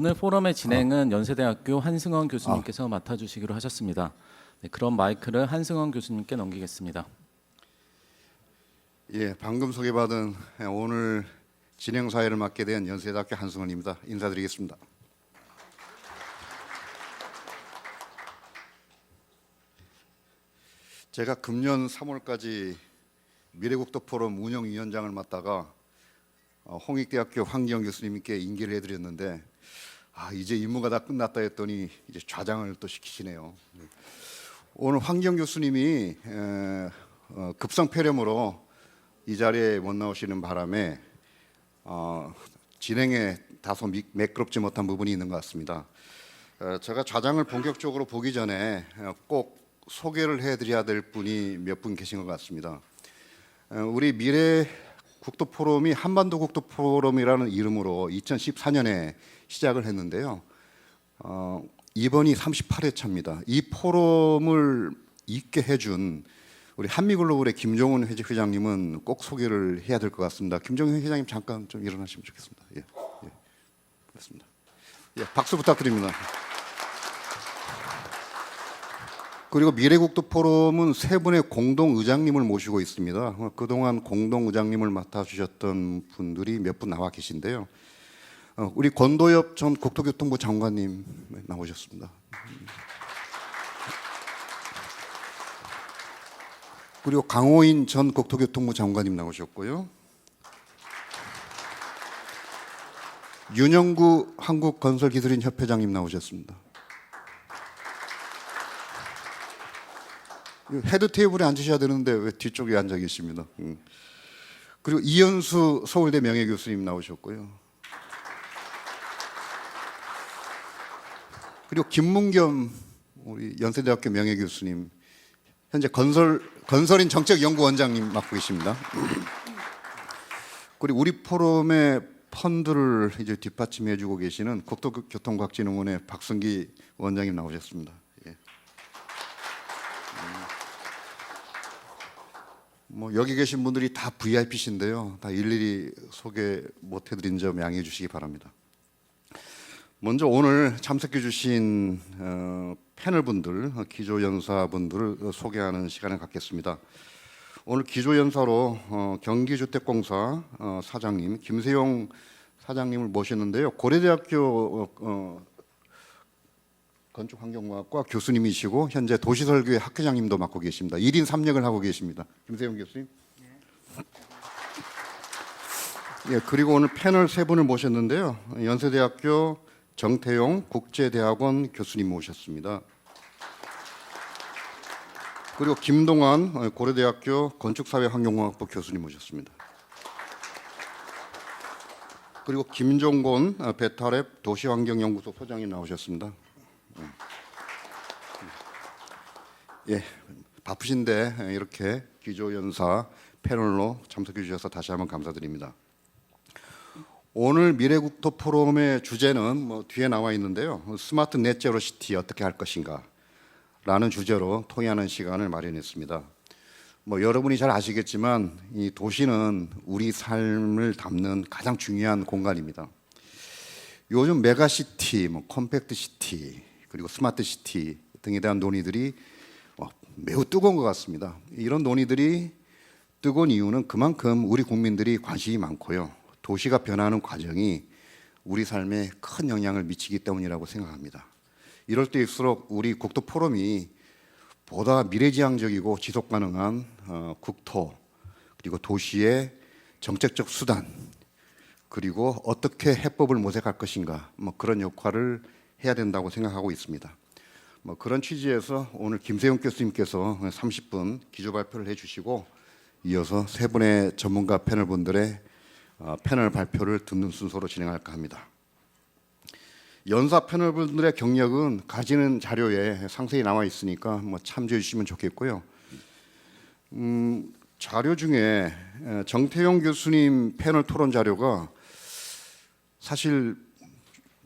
오늘 포럼의 진행은 연세대학교 한승원 교수님께서 맡아주시기로 하셨습니다. 네, 그럼 마이크를 한승원 교수님께 넘기겠습니다. 예, 방금 소개받은 오늘 진행 사회를 맡게 된 연세대학교 한승원입니다. 인사드리겠습니다. 제가 금년 3월까지 미래국도 포럼 운영위원장을 맡다가 홍익대학교 황기영 교수님께 인계를 해드렸는데 이제 임무가 다 끝났다 했더니 이제 좌장을 또 시키시네요. 오늘 황기영 교수님이 급성 폐렴으로 이 자리에 못 나오시는 바람에 진행에 다소 매끄럽지 못한 부분이 있는 것 같습니다. 제가 좌장을 본격적으로 보기 전에 꼭 소개를 해드려야 될 분이 몇 분 계신 것 같습니다. 우리 미래국도포럼이 한반도국도포럼이라는 이름으로 2014년에 시작을 했는데요. 이번이 38회차입니다. 이 포럼을 있게 해준 우리 한미글로벌의 김종훈 회장님은 꼭 소개를 해야 될 것 같습니다. 김종훈 회장님 잠깐 좀 일어나시면 좋겠습니다. 예, 그렇습니다. 예, 박수 부탁드립니다. 그리고 미래국도 포럼은 세 분의 공동 의장님을 모시고 있습니다. 그동안 공동 의장님을 맡아주셨던 분들이 몇 분 나와 계신데요. 우리 권도엽 전 국토교통부 장관님 나오셨습니다. 그리고 강호인 전 국토교통부 장관님 나오셨고요. 윤영구 한국건설기술인 협회장님 나오셨습니다. 헤드 테이블에 앉으셔야 되는데 왜 뒤쪽에 앉아 계십니다. 그리고 이현수 서울대 명예교수님 나오셨고요. 그리고 김문겸 우리 연세대학교 명예교수님, 현재 건설인 정책연구원장님 맡고 계십니다. 그리고 우리 포럼의 펀드를 이제 뒷받침해주고 계시는 국토교통과학진흥원의 박승기 원장님 나오셨습니다. 예. 여기 계신 분들이 다 VIP신데요. 다 일일이 소개 못 해드린 점 양해해 주시기 바랍니다. 먼저 오늘 참석해 주신 패널분들, 기조연사분들을 소개하는 시간을 갖겠습니다. 오늘 기조연사로 경기주택공사 사장님 김세용 사장님을 모셨는데요. 고려대학교 건축환경공학과 교수님이시고 현재 도시설계 학회장님도 맡고 계십니다. 1인 3역을 하고 계십니다. 김세용 교수님. 예, 그리고 오늘 패널 세 분을 모셨는데요. 연세대학교 정태용 국제대학원 교수님 모셨습니다. 그리고 김동환 고려대학교 건축사회환경공학부 교수님 모셨습니다. 그리고 김종곤 베타랩 도시환경연구소 소장님 나오셨습니다. 예, 바쁘신데 이렇게 기조연사 패널로 참석해 주셔서 다시 한번 감사드립니다. 오늘 미래국토 포럼의 주제는 뒤에 나와 있는데요. 스마트 넷제로 시티 어떻게 할 것인가 라는 주제로 통의하는 시간을 마련했습니다. 여러분이 잘 아시겠지만 이 도시는 우리 삶을 담는 가장 중요한 공간입니다. 요즘 메가시티, 컴팩트시티, 그리고 스마트시티 등에 대한 논의들이 매우 뜨거운 것 같습니다. 이런 논의들이 뜨거운 이유는 그만큼 우리 국민들이 관심이 많고요. 도시가 변하는 과정이 우리 삶에 큰 영향을 미치기 때문이라고 생각합니다. 이럴 때일수록 우리 국토 포럼이 보다 미래지향적이고 지속가능한 국토 그리고 도시의 정책적 수단 그리고 어떻게 해법을 모색할 것인가 그런 역할을 해야 된다고 생각하고 있습니다. 그런 취지에서 오늘 김세용 교수님께서 30분 기조 발표를 해주시고 이어서 세 분의 전문가 패널분들의 패널 발표를 듣는 순서로 진행할까 합니다. 연사 패널분들의 경력은 가지는 자료에 상세히 나와 있으니까 참조해 주시면 좋겠고요. 자료 중에 정태용 교수님 패널 토론 자료가 사실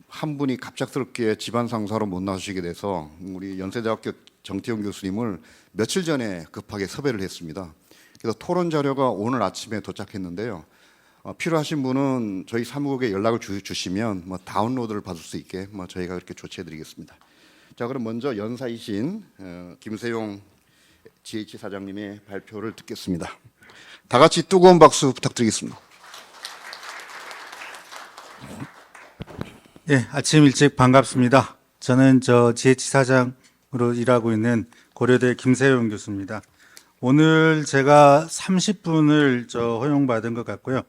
한 분이 갑작스럽게 집안 상사로 못 나오시게 돼서 우리 연세대학교 정태용 교수님을 며칠 전에 급하게 섭외를 했습니다. 그래서 토론 자료가 오늘 아침에 도착했는데요. 필요하신 분은 저희 사무국에 연락을 주시면 뭐 다운로드를 받을 수 있게 뭐 저희가 그렇게 조치해드리겠습니다. 자, 그럼 먼저 연사이신 김세용 GH 사장님의 발표를 듣겠습니다. 다 같이 뜨거운 박수 부탁드리겠습니다. 예, 아침 일찍 반갑습니다. 저는 GH 사장으로 일하고 있는 고려대 김세용 교수입니다. 오늘 제가 30분을 허용받은 것 같고요.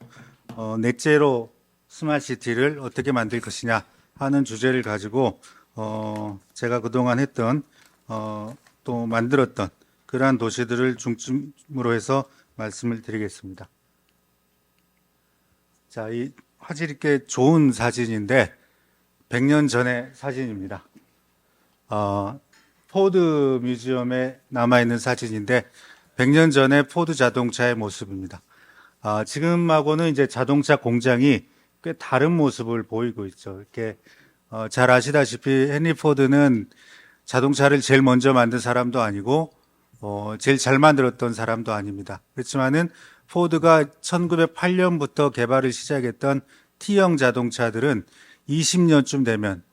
넷째로 스마트시티를 어떻게 만들 것이냐 하는 주제를 가지고 제가 그동안 했던 또 만들었던 그러한 도시들을 중심으로 해서 말씀을 드리겠습니다. 자, 이 화질 있게 좋은 사진인데 100년 전의 사진입니다. 포드 뮤지엄에 남아있는 사진인데 100년 전의 포드 자동차의 모습입니다. 지금하고는 이제 자동차 공장이 꽤 다른 모습을 보이고 있죠. 이렇게 잘 아시다시피 헨리 포드는 자동차를 제일 먼저 만든 사람도 아니고 제일 잘 만들었던 사람도 아닙니다. 그렇지만은 포드가 1908년부터 개발을 시작했던 T형 자동차들은 20년쯤 되면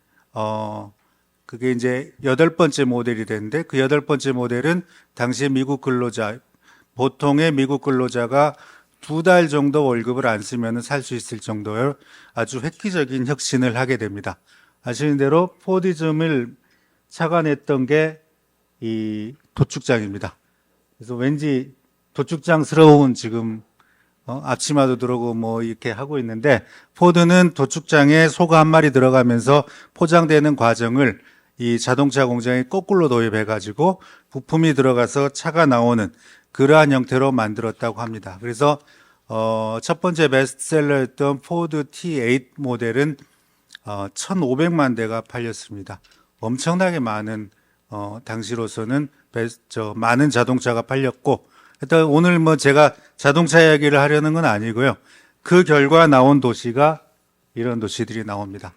그게 이제 8번째 모델이 됐는데 그 8번째 모델은 당시에 미국 근로자, 보통의 미국 근로자가 2달 정도 월급을 안 쓰면 살 수 있을 정도의 아주 획기적인 혁신을 하게 됩니다. 아시는 대로 포디즘을 착안했던 게 이 도축장입니다. 그래서 왠지 도축장스러운 지금 앞치마도 들어오고 뭐 이렇게 하고 있는데 포드는 도축장에 소가 한 마리 들어가면서 포장되는 과정을 이 자동차 공장에 거꾸로 도입해 가지고 부품이 들어가서 차가 나오는 그러한 형태로 만들었다고 합니다. 그래서 첫 번째 베스트셀러였던 포드 T8 모델은 1,500만 대가 팔렸습니다. 엄청나게 많은 당시로서는 많은 자동차가 팔렸고, 일단 오늘 뭐 제가 자동차 이야기를 하려는 건 아니고요. 그 결과 나온 도시가 이런 도시들이 나옵니다.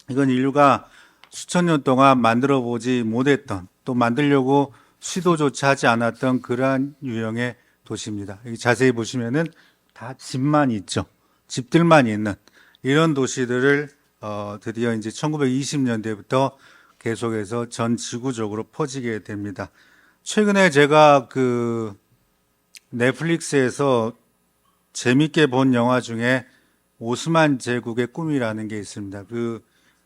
이건 인류가 수천 년 동안 만들어 보지 못했던, 또 만들려고 시도조차 하지 않았던 그러한 유형의 도시입니다. 여기 자세히 보시면은 다 집만 있죠. 집들만 있는 이런 도시들을 드디어 이제 1920년대부터 계속해서 전 지구적으로 퍼지게 됩니다. 최근에 제가 그 넷플릭스에서 재밌게 본 영화 중에 오스만 제국의 꿈이라는 게 있습니다. 그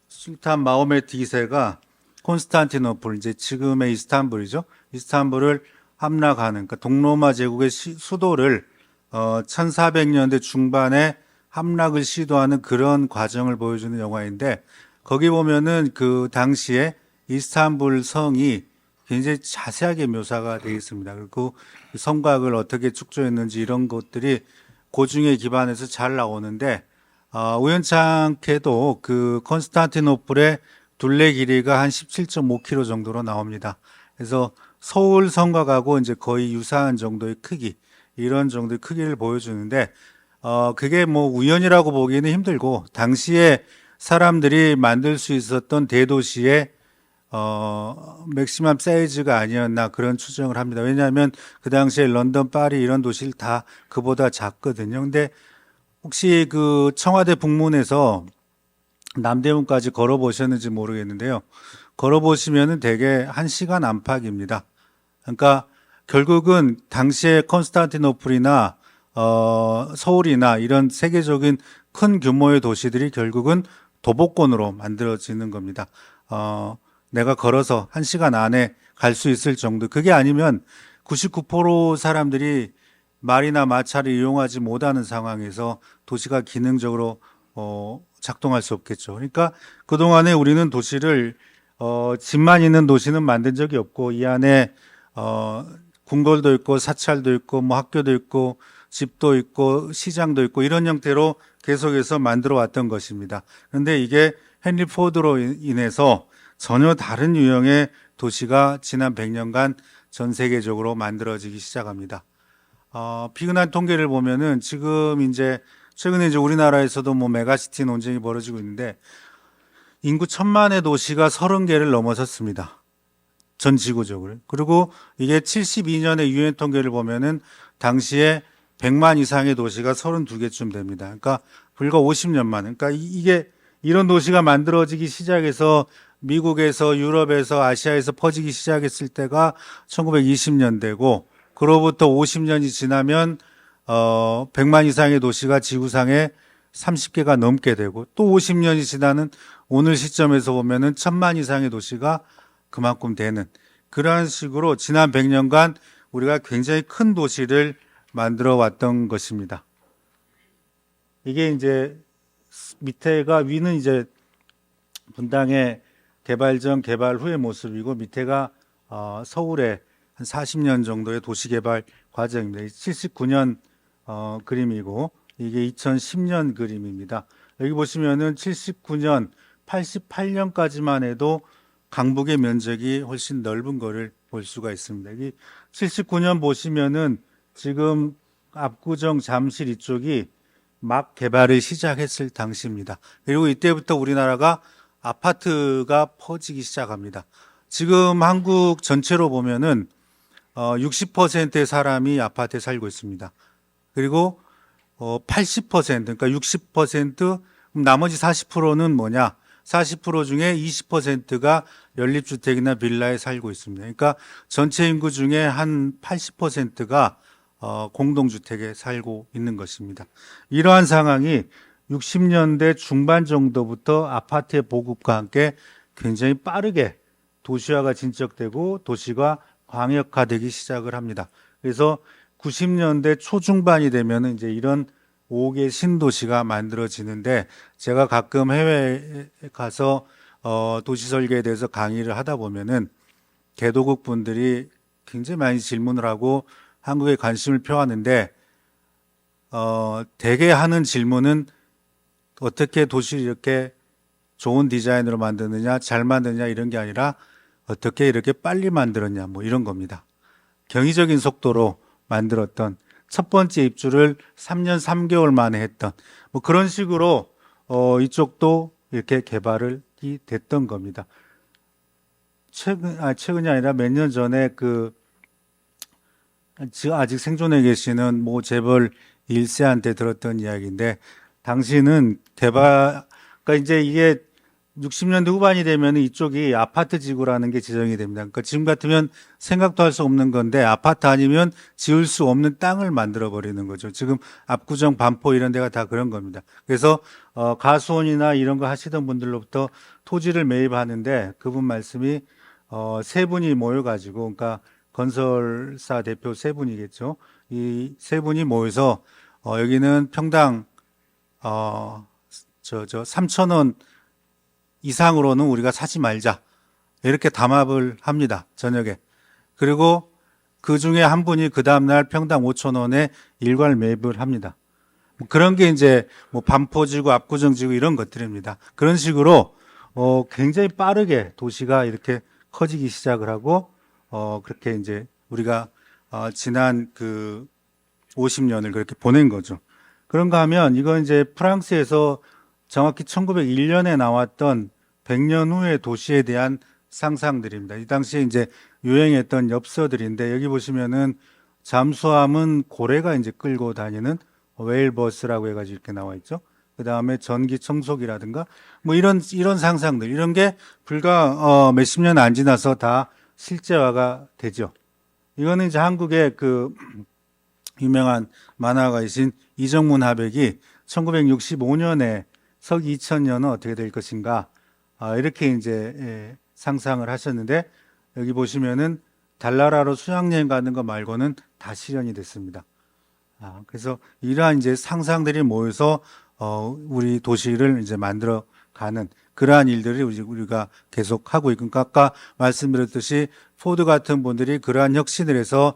술탄 마호메트 2세가 콘스탄티노플, 이제 지금의 이스탄불이죠. 이스탄불을 함락하는, 그러니까 동로마 제국의 수도를 1400년대 중반에 함락을 시도하는 그런 과정을 보여주는 영화인데, 거기 보면은 그 당시에 이스탄불 성이 굉장히 자세하게 묘사가 되어 있습니다. 그리고 성곽을 어떻게 축조했는지 이런 것들이 고증에 기반해서 잘 나오는데, 우연찮게도 그 콘스탄티노플의 둘레 길이가 한 17.5km 정도로 나옵니다. 그래서 서울 성곽하고 이제 거의 유사한 정도의 크기, 이런 정도의 크기를 보여주는데, 그게 뭐 우연이라고 보기에는 힘들고, 당시에 사람들이 만들 수 있었던 대도시의 맥시멈 사이즈가 아니었나 그런 추정을 합니다. 왜냐하면 그 당시에 런던, 파리 이런 도시를 다 그보다 작거든요. 근데 혹시 그 청와대 북문에서 남대문까지 걸어보셨는지 모르겠는데요. 걸어보시면은 대개 1시간 안팎입니다. 그러니까 결국은 당시에 콘스탄티노플이나 서울이나 이런 세계적인 큰 규모의 도시들이 결국은 도보권으로 만들어지는 겁니다. 내가 걸어서 1시간 안에 갈 수 있을 정도. 그게 아니면 99% 사람들이 말이나 마차를 이용하지 못하는 상황에서 도시가 기능적으로 작동할 수 없겠죠. 그러니까 그동안에 우리는 도시를 집만 있는 도시는 만든 적이 없고, 이 안에 궁궐도 있고 사찰도 있고 뭐 학교도 있고 집도 있고 시장도 있고 이런 형태로 계속해서 만들어 왔던 것입니다. 그런데 이게 헨리 포드로 인해서 전혀 다른 유형의 도시가 지난 100년간 전 세계적으로 만들어지기 시작합니다. 비근한 통계를 보면은 지금 이제 최근에 이제 우리나라에서도 뭐 메가시티 논쟁이 벌어지고 있는데 인구 1,000만의 도시가 30개를 넘어섰습니다. 전 지구적으로. 그리고 이게 72년의 유엔 통계를 보면은 당시에 100만 이상의 도시가 32개쯤 됩니다. 그러니까 불과 50년 만에. 그러니까 이게 이런 도시가 만들어지기 시작해서 미국에서 유럽에서 아시아에서 퍼지기 시작했을 때가 1920년대고 그로부터 50년이 지나면 100만 이상의 도시가 지구상에 30개가 넘게 되고 또 50년이 지나는 오늘 시점에서 보면은 1000만 이상의 도시가 그만큼 되는 그러한 식으로 지난 100년간 우리가 굉장히 큰 도시를 만들어 왔던 것입니다. 이게 이제 밑에가 위는 이제 분당의 개발 전 개발 후의 모습이고 밑에가 서울의 한 40년 정도의 도시 개발 과정입니다. 79년 그림이고 이게 2010년 그림입니다. 여기 보시면은 79년, 88년까지만 해도 강북의 면적이 훨씬 넓은 거를 볼 수가 있습니다. 여기 79년 보시면은 지금 압구정 잠실 이쪽이 막 개발을 시작했을 당시입니다. 그리고 이때부터 우리나라가 아파트가 퍼지기 시작합니다. 지금 한국 전체로 보면은 60%의 사람이 아파트에 살고 있습니다. 그리고 80% 그러니까 60% 나머지 40%는 뭐냐? 40% 중에 20%가 연립주택이나 빌라에 살고 있습니다. 그러니까 전체 인구 중에 한 80%가 공동주택에 살고 있는 것입니다. 이러한 상황이 60년대 중반 정도부터 아파트의 보급과 함께 굉장히 빠르게 도시화가 진척되고 도시가 광역화되기 시작을 합니다. 그래서 90년대 초중반이 되면 이제 이런 5개 신도시가 만들어지는데 제가 가끔 해외에 가서 도시 설계에 대해서 강의를 하다 보면은 개도국 분들이 굉장히 많이 질문을 하고 한국에 관심을 표하는데 대개 하는 질문은 어떻게 도시를 이렇게 좋은 디자인으로 만드느냐, 잘 만드느냐 이런 게 아니라 어떻게 이렇게 빨리 만들었냐 뭐 이런 겁니다. 경이적인 속도로 만들었던 첫 번째 입주를 3년 3개월 만에 했던 뭐 그런 식으로 이쪽도 이렇게 개발이 됐던 겁니다. 최근이 아니라 몇 년 전에 아직 생존해 계시는 모 재벌 1세한테 들었던 이야기인데 당시는 그러니까 이제 이게 60년대 후반이 되면 이쪽이 아파트 지구라는 게 지정이 됩니다. 그러니까 지금 같으면 생각도 할 수 없는 건데 아파트 아니면 지을 수 없는 땅을 만들어 버리는 거죠. 지금 압구정, 반포 이런 데가 다 그런 겁니다. 그래서 가수원이나 이런 거 하시던 분들로부터 토지를 매입하는데 그분 말씀이 세 분이 모여가지고 그러니까 건설사 대표 세 분이겠죠. 이 세 분이 모여서 여기는 평당 3,000원 이상으로는 우리가 사지 말자. 이렇게 담합을 합니다. 저녁에. 그리고 그 중에 한 분이 그 다음날 평당 5,000원에 일괄 매입을 합니다. 그런 게 이제 뭐 반포지구, 압구정지구 이런 것들입니다. 그런 식으로 굉장히 빠르게 도시가 이렇게 커지기 시작을 하고 그렇게 이제 우리가 지난 그 50년을 그렇게 보낸 거죠. 그런가 하면 이건 이제 프랑스에서 정확히 1901년에 나왔던 100년 후의 도시에 대한 상상들입니다. 이 당시에 이제 유행했던 엽서들인데 여기 보시면은 잠수함은 고래가 이제 끌고 다니는 웨일버스라고 해가지고 이렇게 나와 있죠. 그 다음에 전기 청소기라든가 뭐 이런 상상들 이런 게 불과 몇십 년 안 지나서 다 실제화가 되죠. 이거는 이제 한국의 그 유명한 만화가이신 이정문 화백이 1965년에 서기 2000년은 어떻게 될 것인가 이렇게 이제 상상을 하셨는데 여기 보시면은 달나라로 수학여행 가는 거 말고는 다 실현이 됐습니다. 그래서 이러한 이제 상상들이 모여서 우리 도시를 이제 만들어 가는 그러한 일들을 우리가 계속 하고 있고, 아까 말씀드렸듯이 포드 같은 분들이 그러한 혁신을 해서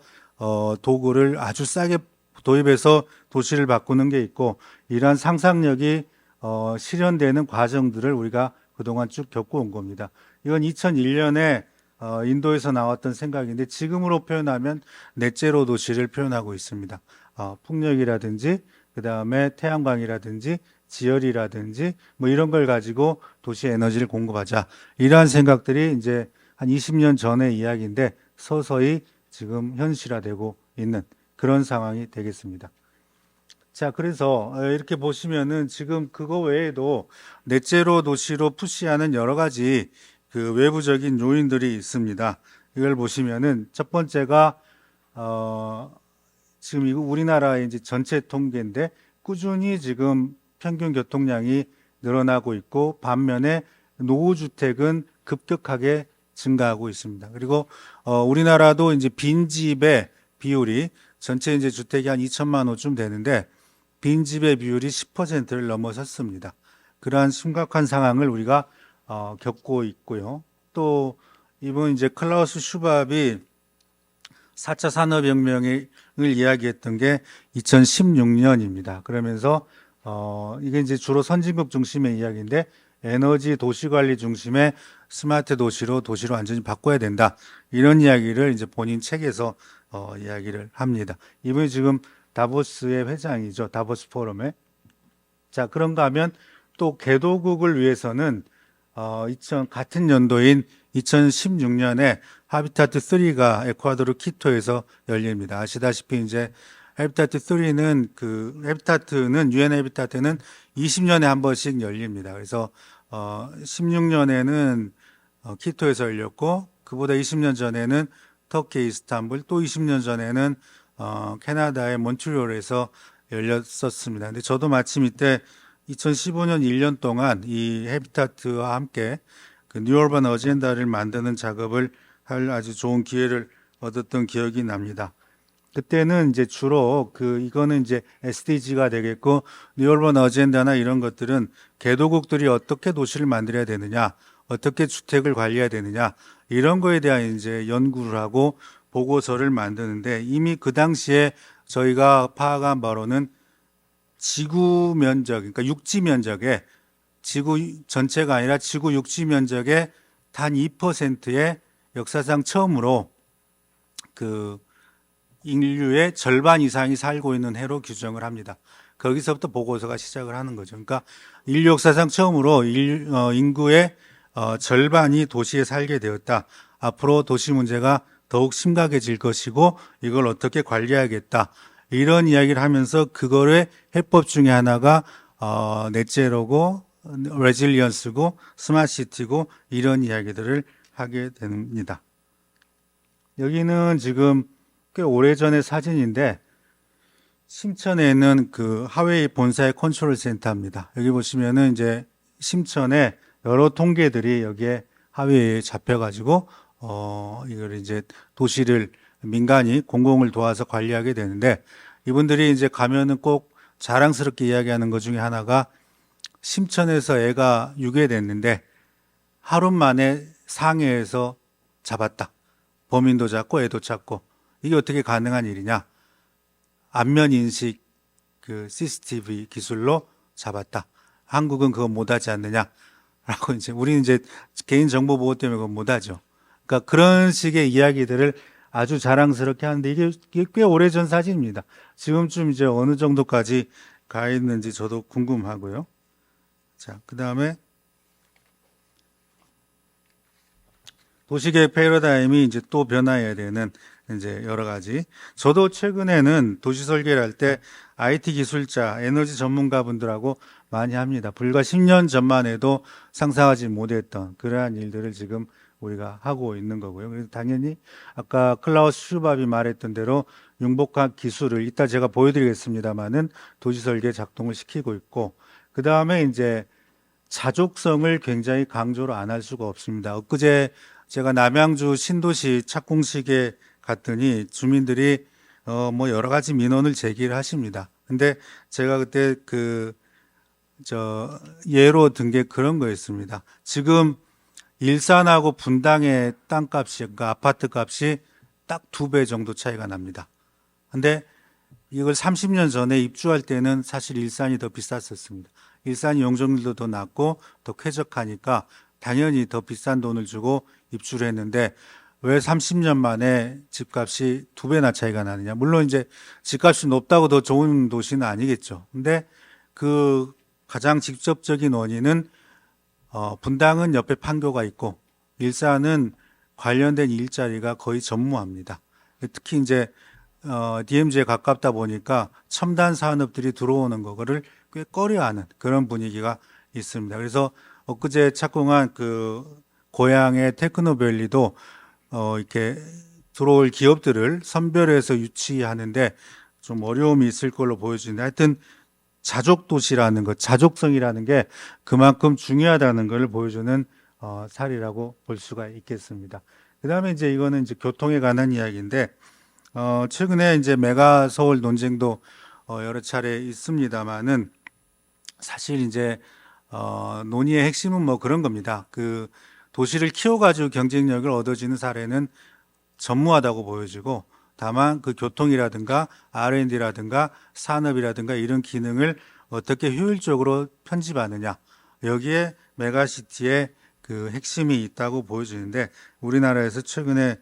도구를 아주 싸게 도입해서 도시를 바꾸는 게 있고, 이러한 상상력이 실현되는 과정들을 우리가 그동안 쭉 겪어온 겁니다. 이건 2001년에 인도에서 나왔던 생각인데 지금으로 표현하면 넷제로 도시를 표현하고 있습니다. 풍력이라든지 그 다음에 태양광이라든지 지열이라든지 뭐 이런 걸 가지고 도시 에너지를 공급하자, 이러한 생각들이 이제 한 20년 전의 이야기인데 서서히 지금 현실화되고 있는 그런 상황이 되겠습니다. 자, 그래서 이렇게 보시면은 지금 그거 외에도 넷제로 도시로 푸시하는 여러 가지 그 외부적인 요인들이 있습니다. 이걸 보시면은 첫 번째가 지금 이거 우리나라의 이제 전체 통계인데 꾸준히 지금 평균 교통량이 늘어나고 있고 반면에 노후주택은 급격하게 증가하고 있습니다. 그리고 우리나라도 이제 빈집의 비율이 전체 이제 주택이 한 2천만 호쯤 되는데 빈집의 비율이 10%를 넘어섰습니다. 그러한 심각한 상황을 우리가 겪고 있고요. 또 이번 이제 클라우스 슈밥이 4차 산업혁명을 이야기했던 게 2016년입니다. 그러면서 이게 이제 주로 선진국 중심의 이야기인데 에너지 도시 관리 중심의 스마트 도시로 완전히 바꿔야 된다. 이런 이야기를 이제 본인 책에서 이야기를 합니다. 이분이 지금 다보스의 회장이죠. 다보스 포럼에. 자, 그런가 하면 또 개도국을 위해서는 같은 연도인 2016년에 하비타트 3가 에콰도르 키토에서 열립니다. 아시다시피 이제 유엔 해비타트는 20년에 한 번씩 열립니다. 그래서 16년에는 키토에서 열렸고 그보다 20년 전에는 터키 이스탄불, 또 20년 전에는 캐나다의 몬트리올에서 열렸었습니다. 근데 저도 마침 이때 2015년 1년 동안 이 해비타트와 함께 그 뉴어반 어젠다를 만드는 작업을 할 아주 좋은 기회를 얻었던 기억이 납니다. 그때는 이제 주로 이거는 이제 SDG가 되겠고 뉴어반 어젠다나 이런 것들은 개도국들이 어떻게 도시를 만들어야 되느냐, 어떻게 주택을 관리해야 되느냐 이런 거에 대한 이제 연구를 하고 보고서를 만드는데 이미 그 당시에 저희가 파악한 바로는 지구 면적, 그러니까 육지 면적에 지구 전체가 아니라 지구 육지 면적의 단 2%의 역사상 처음으로 그 인류의 절반 이상이 살고 있는 해로 규정을 합니다. 거기서부터 보고서가 시작을 하는 거죠. 그러니까 인류 역사상 처음으로 인구의 절반이 도시에 살게 되었다. 앞으로 도시 문제가 더욱 심각해질 것이고 이걸 어떻게 관리해야겠다. 이런 이야기를 하면서 그거의 해법 중에 하나가 넷제로고 레질리언스고 스마트시티고 이런 이야기들을 하게 됩니다. 여기는 지금 꽤 오래전의 사진인데 심천에 있는 그 하웨이 본사의 컨트롤 센터입니다. 여기 보시면은 이제 심천에 여러 통계들이 여기에 하웨이에 잡혀가지고 이걸 이제 도시를 민간이 공공을 도와서 관리하게 되는데 이분들이 이제 가면은 꼭 자랑스럽게 이야기하는 것 중에 하나가 심천에서 애가 유괴됐는데 하루 만에 상해에서 잡았다. 범인도 잡고 애도 찾고 이게 어떻게 가능한 일이냐? 안면 인식 그 CCTV 기술로 잡았다. 한국은 그거 못하지 않느냐라고 이제 우리는 이제 개인 정보 보호 때문에 그거 못하죠. 그러니까 그런 식의 이야기들을 아주 자랑스럽게 하는데 이게 꽤 오래전 사진입니다. 지금쯤 이제 어느 정도까지 가 있는지 저도 궁금하고요. 자, 그 다음에 도시계획 패러다임이 이제 또 변화해야 되는 이제 여러 가지. 저도 최근에는 도시 설계를 할 때 IT 기술자, 에너지 전문가분들하고 많이 합니다. 불과 10년 전만 해도 상상하지 못했던 그러한 일들을 지금 우리가 하고 있는 거고요. 그래서 당연히 아까 클라우스 슈밥이 말했던 대로 융복합 기술을 이따 제가 보여드리겠습니다만은 도시 설계 작동을 시키고 있고 그 다음에 이제 자족성을 굉장히 강조를 안 할 수가 없습니다. 엊그제 제가 남양주 신도시 착공식에 갔더니 주민들이 뭐 여러 가지 민원을 제기를 하십니다. 근데 제가 그때 예로 든 게 그런 거였습니다. 지금 일산하고 분당의 땅값이, 그러니까 아파트 값이 딱 2배 정도 차이가 납니다. 근데 이걸 30년 전에 입주할 때는 사실 일산이 더 비쌌었습니다. 일산이 용적률도 더 낮고 더 쾌적하니까 당연히 더 비싼 돈을 주고 입주를 했는데 왜 30년 만에 집값이 2배나 차이가 나느냐. 물론 이제 집값이 높다고 더 좋은 도시는 아니겠죠. 근데 그 가장 직접적인 원인은 분당은 옆에 판교가 있고 일산은 관련된 일자리가 거의 전무합니다. 특히 이제 DMZ에 가깝다 보니까 첨단 산업들이 들어오는 거를 꽤 꺼려하는 그런 분위기가 있습니다. 그래서 엊그제 착공한 그 고향의 테크노밸리도 이렇게 들어올 기업들을 선별해서 유치하는데 좀 어려움이 있을 걸로 보여지는데 하여튼 자족 도시라는 것, 자족성이라는 게 그만큼 중요하다는 걸 보여주는 사례라고 볼 수가 있겠습니다. 그다음에 이제 이거는 이제 교통에 관한 이야기인데 최근에 이제 메가 서울 논쟁도 여러 차례 있습니다만은 사실 이제 논의의 핵심은 뭐 그런 겁니다. 그 도시를 키워가지고 경쟁력을 얻어지는 사례는 전무하다고 보여지고 다만 그 교통이라든가 R&D라든가 산업이라든가 이런 기능을 어떻게 효율적으로 편집하느냐 여기에 메가시티의 그 핵심이 있다고 보여지는데 우리나라에서 최근에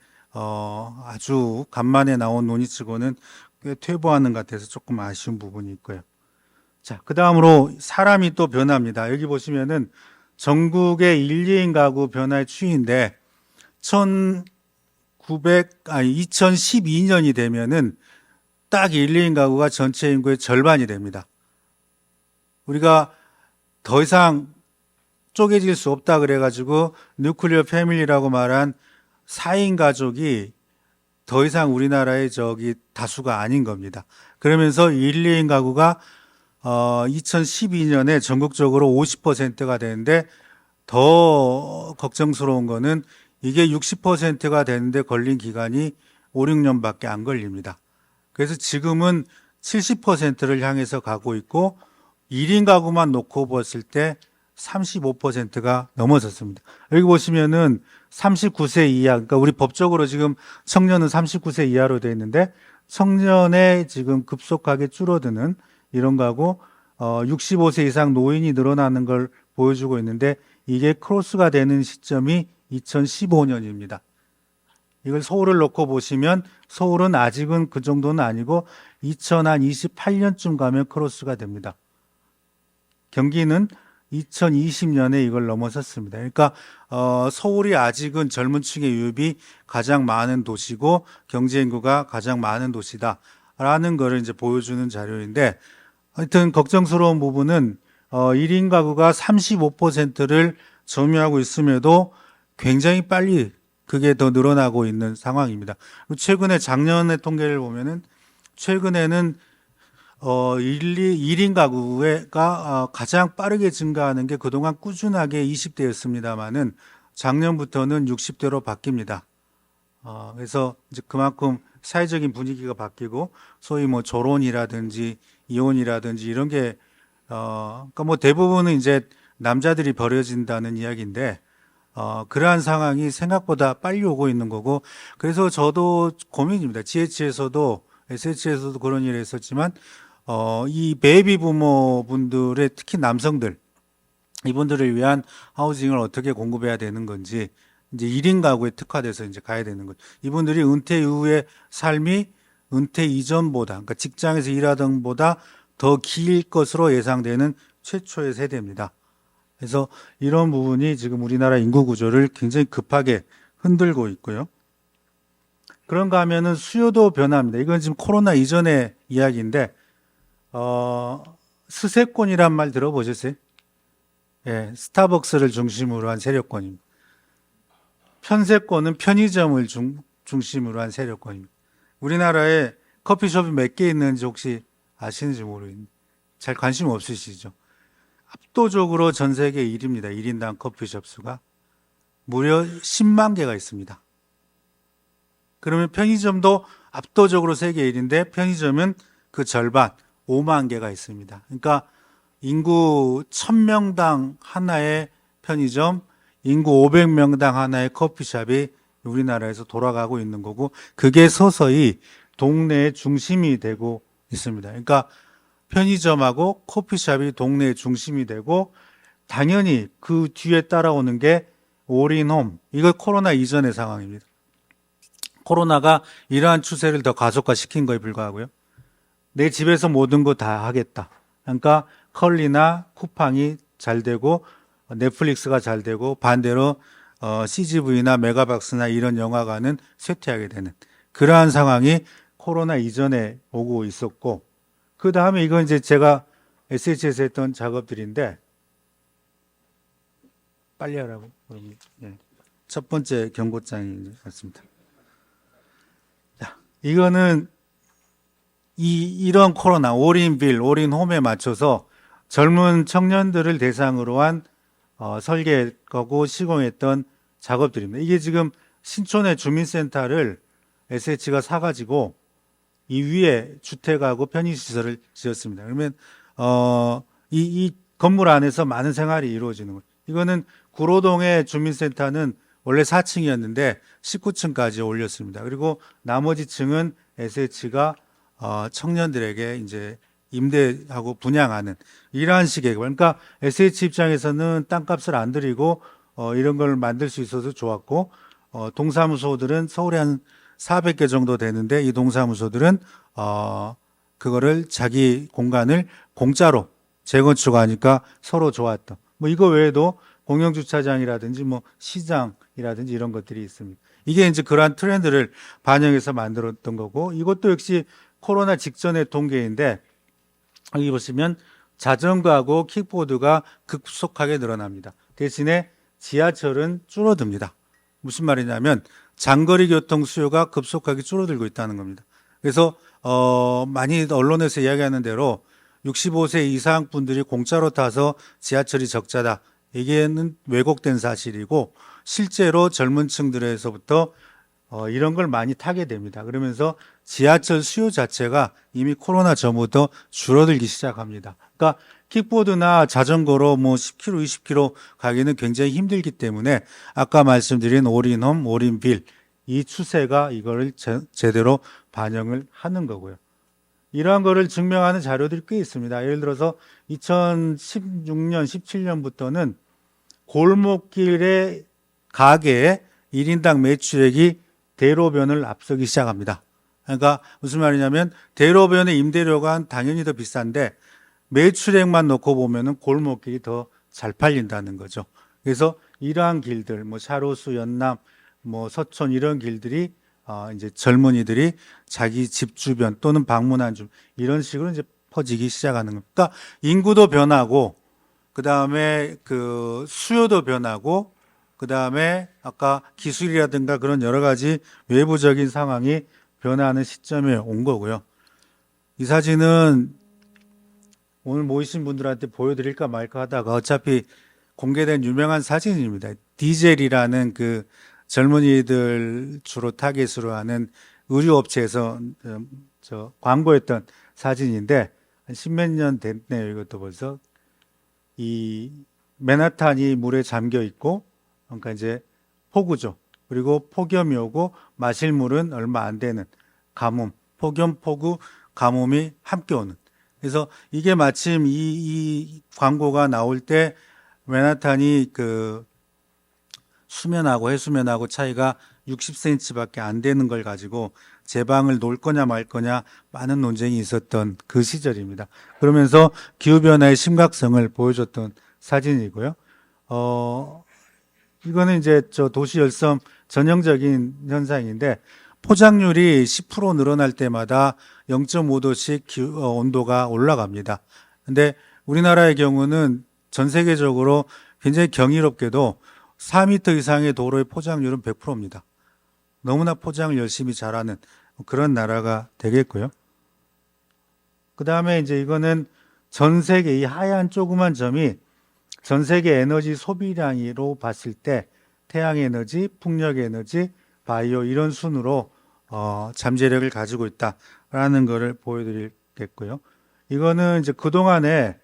아주 간만에 나온 논의치고는 꽤 퇴보하는 것 같아서 조금 아쉬운 부분이 있고요. 자, 그 다음으로 사람이 또 변합니다. 여기 보시면은 전국의 1, 2인 가구 변화의 추이인데 2012년이 되면은 딱 1, 2인 가구가 전체 인구의 절반이 됩니다. 우리가 더 이상 쪼개질 수 없다 그래가지고 뉴클리어 패밀리라고 말한 4인 가족이 더 이상 우리나라의 다수가 아닌 겁니다. 그러면서 1, 2인 가구가 2012년에 전국적으로 50%가 되는데 더 걱정스러운 거는 이게 60%가 되는데 걸린 기간이 5, 6년밖에 안 걸립니다. 그래서 지금은 70%를 향해서 가고 있고 1인 가구만 놓고 봤을 때 35%가 넘어섰습니다. 여기 보시면은 39세 이하, 그러니까 우리 법적으로 지금 청년은 39세 이하로 되어 있는데 청년의 지금 급속하게 줄어드는 이런 거하고 65세 이상 노인이 늘어나는 걸 보여주고 있는데 이게 크로스가 되는 시점이 2015년입니다. 이걸 서울을 놓고 보시면 서울은 아직은 그 정도는 아니고 2028년쯤 가면 크로스가 됩니다. 경기는 2020년에 이걸 넘어섰습니다. 그러니까 서울이 아직은 젊은 층의 유입이 가장 많은 도시고 경제 인구가 가장 많은 도시다라는 것을 이제 보여주는 자료인데 하여튼 걱정스러운 부분은 1인 가구가 35%를 점유하고 있음에도 굉장히 빨리 그게 더 늘어나고 있는 상황입니다. 최근에 작년의 통계를 보면은 최근에는 1인 가구가 가장 빠르게 증가하는 게 그동안 꾸준하게 20대였습니다만은 작년부터는 60대로 바뀝니다. 그래서 이제 그만큼 사회적인 분위기가 바뀌고 소위 뭐 결혼이라든지 이혼이라든지 이런 게 그러니까 뭐 대부분은 이제 남자들이 벌어진다는 이야기인데 그러한 상황이 생각보다 빨리 오고 있는 거고 그래서 저도 고민입니다. GH에서도 SH에서도 그런 일이 있었지만 이 베이비 부모 분들의 특히 남성들 이분들을 위한 하우징을 어떻게 공급해야 되는 건지 이제 1인 가구에 특화돼서 이제 가야 되는 거죠. 이분들이 은퇴 이후의 삶이 은퇴 이전보다 그러니까 직장에서 일하던 보다 더 길 것으로 예상되는 최초의 세대입니다. 그래서 이런 부분이 지금 우리나라 인구 구조를 굉장히 급하게 흔들고 있고요. 그런가 하면은 수요도 변화합니다. 이건 지금 코로나 이전의 이야기인데 스세권이란 말 들어보셨어요? 예, 스타벅스를 중심으로 한 세력권입니다. 편세권은 편의점을 중심으로 한 세력권입니다. 우리나라에 커피숍이 몇 개 있는지 혹시 아시는지 모르겠는데 잘 관심 없으시죠? 압도적으로 전 세계 1위입니다. 1인당 커피숍 수가 무려 10만 개가 있습니다. 그러면 편의점도 압도적으로 세계 1위인데 편의점은 그 절반 5만 개가 있습니다. 그러니까 인구 1000명당 하나의 편의점, 인구 500명당 하나의 커피숍이 우리나라에서 돌아가고 있는 거고 그게 서서히 동네의 중심이 되고 있습니다. 그러니까 편의점하고 커피숍이 동네의 중심이 되고 당연히 그 뒤에 따라오는 게 올인홈. 이거 코로나 이전의 상황입니다. 코로나가 이러한 추세를 더 가속화시킨 거에 불과하고요. 내 집에서 모든 거 다 하겠다. 그러니까 컬리나 쿠팡이 잘 되고 넷플릭스가 잘 되고 반대로 CGV나 메가박스나 이런 영화관은 쇠퇴하게 되는 그러한 상황이 코로나 이전에 오고 있었고, 그 다음에 이건 이제 제가 SH에서 했던 작업들인데, 빨리 하라고. 그럼, 예. 첫 번째 경고장이 같습니다. 자, 이거는 이런 코로나, 올인빌, 올인홈에 맞춰서 젊은 청년들을 대상으로 한 설계하고 시공했던 작업들입니다. 이게 지금 신촌의 주민센터를 SH가 사가지고 이 위에 주택하고 편의시설을 지었습니다. 그러면 이 건물 안에서 많은 생활이 이루어지는 거예요. 이거는 구로동의 주민센터는 원래 4층이었는데 19층까지 올렸습니다. 그리고 나머지 층은 SH가 청년들에게 이제 임대하고 분양하는 이러한 식의, 그러니까 SH 입장에서는 땅값을 안 들이고 이런 걸 만들 수 있어서 좋았고, 동사무소들은 서울에 한 400개 정도 되는데 이 동사무소들은 그거를 자기 공간을 공짜로 재건축하니까 서로 좋았던. 뭐 이거 외에도 공영주차장이라든지 뭐 시장이라든지 이런 것들이 있습니다. 이게 이제 그러한 트렌드를 반영해서 만들었던 거고, 이것도 역시 코로나 직전의 통계인데 여기 보시면 자전거하고 킥보드가 급속하게 늘어납니다. 대신에 지하철은 줄어듭니다. 무슨 말이냐면 장거리 교통 수요가 급속하게 줄어들고 있다는 겁니다. 그래서 많이 언론에서 이야기하는 대로 65세 이상 분들이 공짜로 타서 지하철이 적자다. 이게는 왜곡된 사실이고, 실제로 젊은 층들에서부터 이런 걸 많이 타게 됩니다. 그러면서 지하철 수요 자체가 이미 코로나 전부터 줄어들기 시작합니다. 그러니까 킥보드나 자전거로 뭐 10km, 20km 가기는 굉장히 힘들기 때문에 아까 말씀드린 올인홈, 올인빌 이 추세가 이거를 제대로 반영을 하는 거고요. 이러한 거를 증명하는 자료들이 꽤 있습니다. 예를 들어서 2016년, 17년부터는 골목길의 가게의 1인당 매출액이 대로변을 앞서기 시작합니다. 그러니까 무슨 말이냐면 대로변의 임대료가 당연히 더 비싼데 매출액만 놓고 보면은 골목길이 더 잘 팔린다는 거죠. 그래서 이러한 길들, 뭐 샤로수, 연남, 뭐 서촌 이런 길들이 이제 젊은이들이 자기 집 주변 또는 방문한 주 이런 식으로 이제 퍼지기 시작하는 겁니다. 그러니까 인구도 변하고, 그 다음에 그 수요도 변하고, 그 다음에 아까 기술이라든가 그런 여러 가지 외부적인 상황이 변화하는 시점에 온 거고요. 이 사진은 오늘 모이신 분들한테 보여드릴까 말까 하다가 어차피 공개된 유명한 사진입니다. 디젤이라는 그 젊은이들 주로 타겟으로 하는 의류업체에서 광고했던 사진인데 한 십몇 년 됐네요. 이것도 벌써. 이 맨하탄이 물에 잠겨 있고, 그러니까 이제 폭우죠. 그리고 폭염이 오고 마실 물은 얼마 안 되는 가뭄, 폭염, 폭우, 가뭄이 함께 오는. 그래서 이게 마침 이 광고가 나올 때 맨하탄이 그 수면하고 해수면하고 차이가 60cm밖에 안 되는 걸 가지고 제 방을 놓을 거냐 말 거냐 많은 논쟁이 있었던 그 시절입니다. 그러면서 기후변화의 심각성을 보여줬던 사진이고요. 이거는 이제 도시 열섬 전형적인 현상인데, 포장률이 10% 늘어날 때마다 0.5도씩 온도가 올라갑니다. 근데 우리나라의 경우는 전 세계적으로 굉장히 경이롭게도 4m 이상의 도로의 포장률은 100%입니다. 너무나 포장을 열심히 잘하는 그런 나라가 되겠고요. 그 다음에 이제 이거는 전 세계 이 하얀 조그만 점이 전 세계 에너지 소비량으로 봤을 때 태양에너지, 풍력에너지, 바이오 이런 순으로 잠재력을 가지고 있다라는 것을 보여드리겠고요. 이거는 이제 그동안의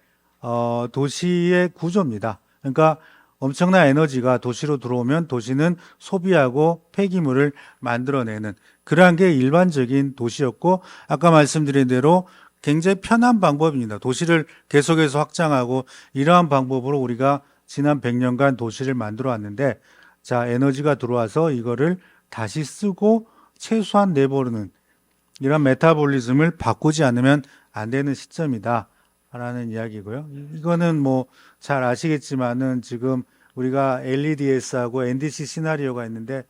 도시의 구조입니다. 그러니까 엄청난 에너지가 도시로 들어오면 도시는 소비하고 폐기물을 만들어내는 그러한 게 일반적인 도시였고, 아까 말씀드린 대로 굉장히 편한 방법입니다. 도시를 계속해서 확장하고 이러한 방법으로 우리가 지난 100년간 도시를 만들어 왔는데, 자, 에너지가 들어와서 이거를 다시 쓰고 최소한 내버리는 이런 메타볼리즘을 바꾸지 않으면 안 되는 시점이다 라는 이야기고요. 이거는 뭐 잘 아시겠지만은 지금 우리가 LEDS하고 NDC 시나리오가 있는데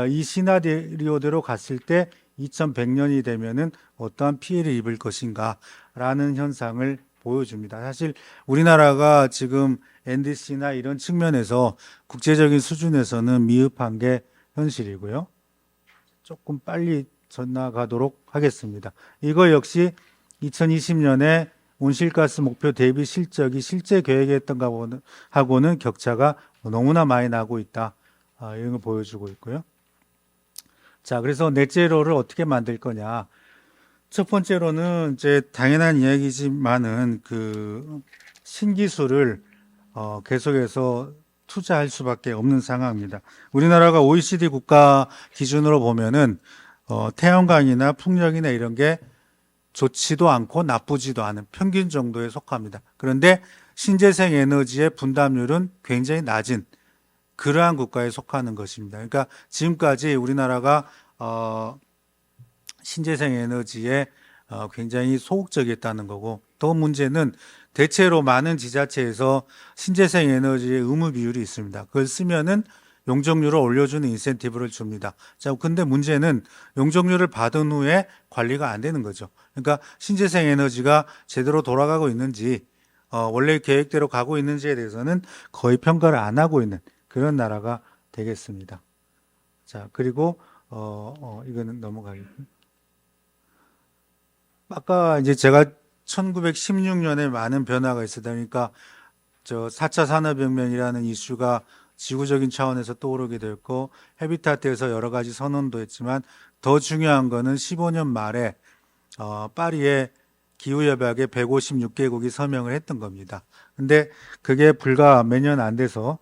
이 시나리오대로 갔을 때 2100년이 되면은 어떠한 피해를 입을 것인가라는 현상을 보여줍니다. 사실 우리나라가 지금 NDC나 이런 측면에서 국제적인 수준에서는 미흡한 게 현실이고요. 조금 빨리 전나가도록 하겠습니다. 이거 역시 2020년에 온실가스 목표 대비 실적이 실제 계획했던 하고는 격차가 너무나 많이 나고 있다. 이런 걸 보여주고 있고요. 자, 그래서 넷제로를 어떻게 만들 거냐. 첫 번째로는 이제 당연한 이야기지만은 그 신기술을 계속해서 투자할 수밖에 없는 상황입니다. 우리나라가 OECD 국가 기준으로 보면은 태양광이나 풍력이나 이런 게 좋지도 않고 나쁘지도 않은 평균 정도에 속합니다. 그런데 신재생 에너지의 분담률은 굉장히 낮은 그러한 국가에 속하는 것입니다. 그러니까 지금까지 우리나라가 신재생 에너지에 굉장히 소극적이었다는 거고, 또 문제는 대체로 많은 지자체에서 신재생 에너지의 의무 비율이 있습니다. 그걸 쓰면은 용적률을 올려주는 인센티브를 줍니다. 자, 근데 문제는 용적률을 받은 후에 관리가 안 되는 거죠. 그러니까 신재생 에너지가 제대로 돌아가고 있는지, 원래 계획대로 가고 있는지에 대해서는 거의 평가를 안 하고 있는 그런 나라가 되겠습니다. 자, 그리고 이거는 넘어가겠고요. 아까 이제 제가 1916년에 많은 변화가 있었다 보니까 저 4차 산업혁명이라는 이슈가 지구적인 차원에서 떠오르게 됐고, 헤비타트에서 여러 가지 선언도 했지만 더 중요한 거는 15년 말에 파리에 기후협약에 156개국이 서명을 했던 겁니다. 근데 그게 불과 몇 년 안 돼서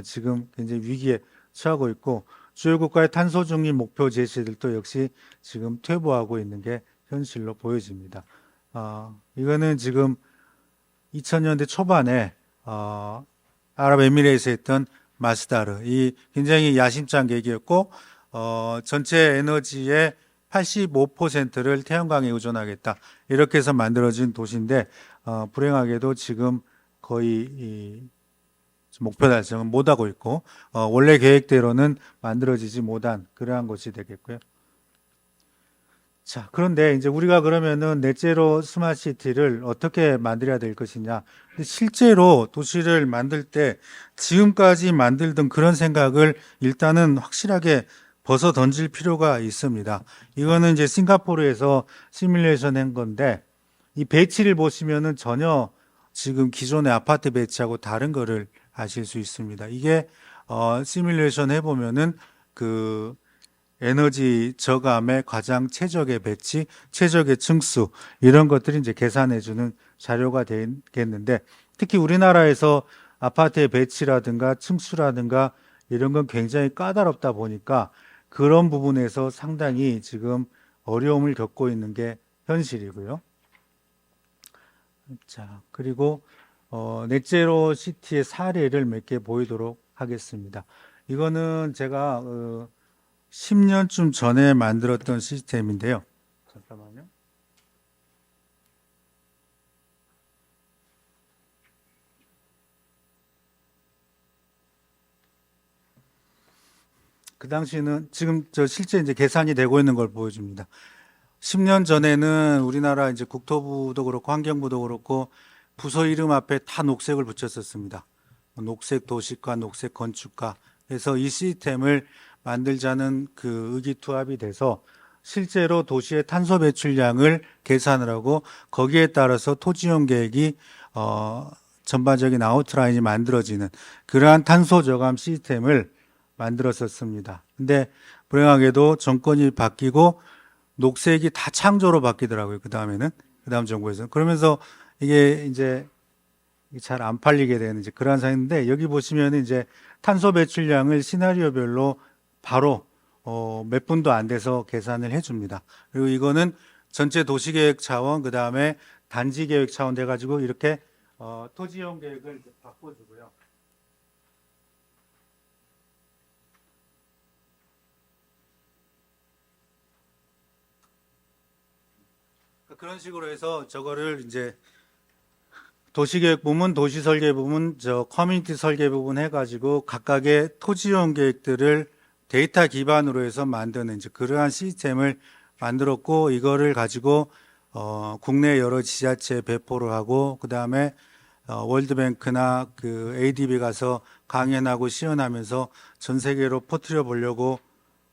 지금 굉장히 위기에 처하고 있고, 주요 국가의 탄소 중립 목표 제시들도 역시 지금 퇴보하고 있는 게 현실로 보여집니다. 이거는 지금 2000년대 초반에 아랍에미레이트에 했던 마스다르, 이 굉장히 야심찬 계획이었고, 전체 에너지의 85%를 태양광에 의존하겠다, 이렇게 해서 만들어진 도시인데, 불행하게도 지금 거의 목표 달성은 못하고 있고, 원래 계획대로는 만들어지지 못한 그러한 것이 되겠고요. 자, 그런데 이제 우리가 그러면은 넷제로 스마트시티를 어떻게 만들어야 될 것이냐. 근데 실제로 도시를 만들 때 지금까지 만들던 그런 생각을 일단은 확실하게 벗어 던질 필요가 있습니다. 이거는 이제 싱가포르에서 시뮬레이션 한 건데, 이 배치를 보시면은 전혀 지금 기존의 아파트 배치하고 다른 거를 아실 수 있습니다. 이게 시뮬레이션 해보면은 그 에너지 저감의 가장 최적의 배치, 최적의 층수, 이런 것들이 이제 계산해주는 자료가 되겠는데, 특히 우리나라에서 아파트의 배치라든가 층수라든가 이런 건 굉장히 까다롭다 보니까 그런 부분에서 상당히 지금 어려움을 겪고 있는 게 현실이고요. 자, 그리고 넷제로 시티의 사례를 몇 개 보이도록 하겠습니다. 이거는 제가 10년쯤 전에 만들었던 시스템인데요. 잠깐만요. 그 당시는 지금 실제 이제 계산이 되고 있는 걸 보여줍니다. 10년 전에는 우리나라 이제 국토부도 그렇고 환경부도 그렇고 부서 이름 앞에 다 녹색을 붙였었습니다. 녹색 도시과 녹색 건축과 해서 이 시스템을 만들자는 그 의기투합이 돼서 실제로 도시의 탄소 배출량을 계산을 하고 거기에 따라서 토지용 계획이 전반적인 아웃라인이 만들어지는 그러한 탄소 저감 시스템을 만들었었습니다. 근데 불행하게도 정권이 바뀌고 녹색이 다 창조로 바뀌더라고요. 그 다음 정부에서. 그러면서 이게 이제 잘 안 팔리게 되는 이제 그런 상황인데, 여기 보시면 이제 탄소 배출량을 시나리오별로 바로 몇 분도 안 돼서 계산을 해줍니다. 그리고 이거는 전체 도시계획 차원, 그 다음에 단지계획 차원 돼가지고 이렇게 토지용 계획을 바꿔주고요. 그런 식으로 해서 저거를 이제 도시계획 부문, 도시설계 부문, 커뮤니티 설계 부분 해가지고 각각의 토지용 계획들을 데이터 기반으로 해서 만드는 이제 그러한 시스템을 만들었고 이거를 가지고 국내 여러 지자체에 배포를 하고 그다음에 월드뱅크나 그 ADB 가서 강연하고 시연하면서 전 세계로 퍼뜨려 보려고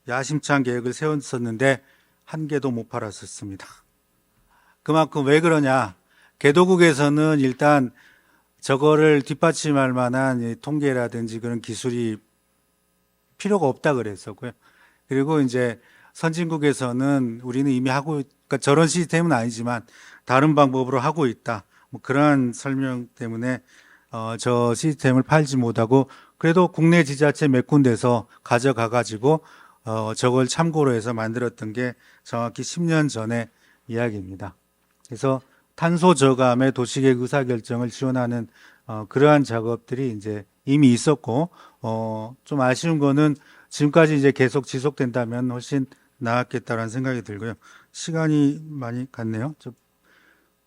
야심찬 계획을 세웠었는데 한 개도 못 팔았었습니다. 그만큼 왜 그러냐? 개도국에서는 일단 저거를 뒷받침할 만한 이 통계라든지 그런 기술이 필요가 없다 그랬었고요. 그리고 이제 선진국에서는 우리는 이미 하고, 그러니까 저런 시스템은 아니지만 다른 방법으로 하고 있다. 뭐 그러한 설명 때문에 저 시스템을 팔지 못하고 그래도 국내 지자체 몇 군데서 가져가 가지고 저걸 참고로 해서 만들었던 게 정확히 10년 전의 이야기입니다. 그래서 탄소 저감의 도시계획 의사결정을 지원하는 그러한 작업들이 이제 이미 있었고 좀 아쉬운 거는 지금까지 이제 계속 지속된다면 훨씬 나았겠다라는 생각이 들고요. 시간이 많이 갔네요.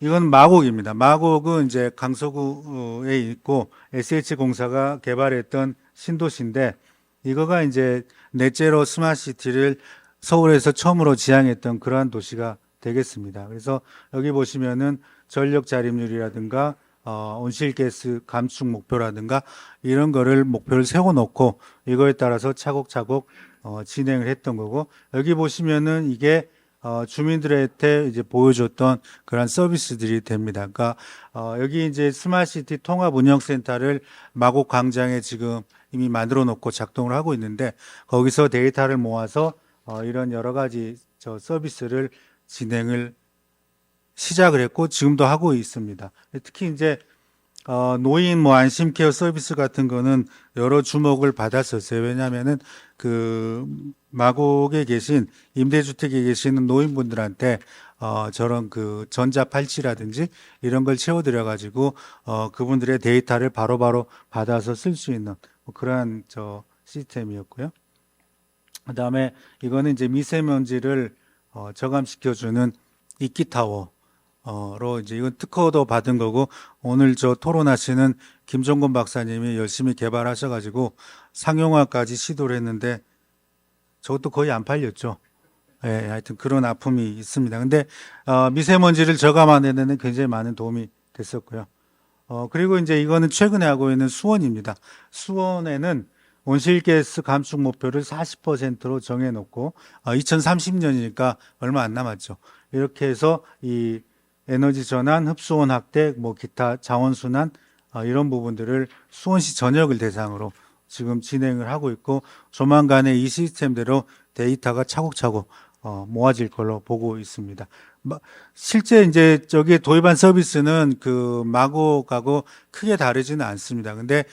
이건 마곡입니다. 마곡은 이제 강서구에 있고 SH공사가 개발했던 신도시인데 이거가 이제 넷제로 스마트시티를 서울에서 처음으로 지향했던 그러한 도시가 되겠습니다. 그래서 여기 보시면은 전력 자립률이라든가 온실가스 감축 목표라든가 이런 거를 목표를 세워놓고 이거에 따라서 차곡차곡 진행을 했던 거고 여기 보시면은 이게 주민들한테 이제 보여줬던 그런 서비스들이 됩니다. 그러니까 여기 이제 스마트시티 통합운영센터를 마곡 광장에 지금 이미 만들어 놓고 작동을 하고 있는데 거기서 데이터를 모아서 이런 여러 가지 저 서비스를 진행을 시작을 했고 지금도 하고 있습니다. 특히 이제 노인 뭐 안심 케어 서비스 같은 거는 여러 주목을 받았었어요. 왜냐하면은 그 마곡에 계신 임대주택에 계시는 노인분들한테 저런 그 전자팔찌라든지 이런 걸 채워드려 가지고 그분들의 데이터를 바로바로 받아서 쓸 수 있는 뭐 그러한 저 시스템이었고요. 그다음에 이거는 이제 미세먼지를 저감시켜주는 이끼타워. 로 이제 이건 특허도 받은 거고 오늘 저 토론하시는 김종건 박사님이 열심히 개발하셔가지고 상용화까지 시도를 했는데 저것도 거의 안 팔렸죠. 예, 하여튼 그런 아픔이 있습니다. 근데 미세먼지를 저감하는 데는 굉장히 많은 도움이 됐었고요. 그리고 이제 이거는 최근에 하고 있는 수원입니다. 수원에는 온실가스 감축 목표를 40%로 정해놓고 2030년이니까 얼마 안 남았죠. 이렇게 해서 이 에너지 전환, 흡수원 확대, 뭐 기타 자원 순환 이런 부분들을 수원시 전역을 대상으로 지금 진행을 하고 있고 조만간에 이 시스템대로 데이터가 차곡차곡 모아질 걸로 보고 있습니다. 실제 이제 저기에 도입한 서비스는 그 마곡하고 크게 다르지는 않습니다. 근데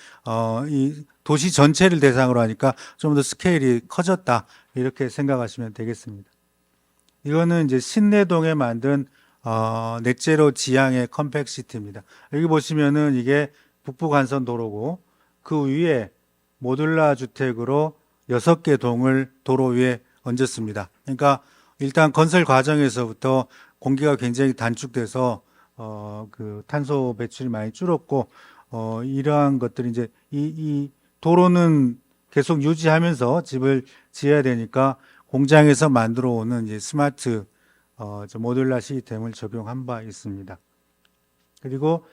이 도시 전체를 대상으로 하니까 좀 더 스케일이 커졌다 이렇게 생각하시면 되겠습니다. 이거는 이제 신내동에 만든 넷제로 지향의 컴팩시티입니다. 여기 보시면은 이게 북부간선 도로고 그 위에 모듈라 주택으로 6개 동을 도로 위에 얹었습니다. 그러니까 일단 건설 과정에서부터 공기가 굉장히 단축돼서 그 탄소 배출이 많이 줄었고 이러한 것들이 이제 이 도로는 계속 유지하면서 집을 지어야 되니까 공장에서 만들어 오는 이제 스마트 모듈라 시스템을 적용한 바 있습니다. 그리고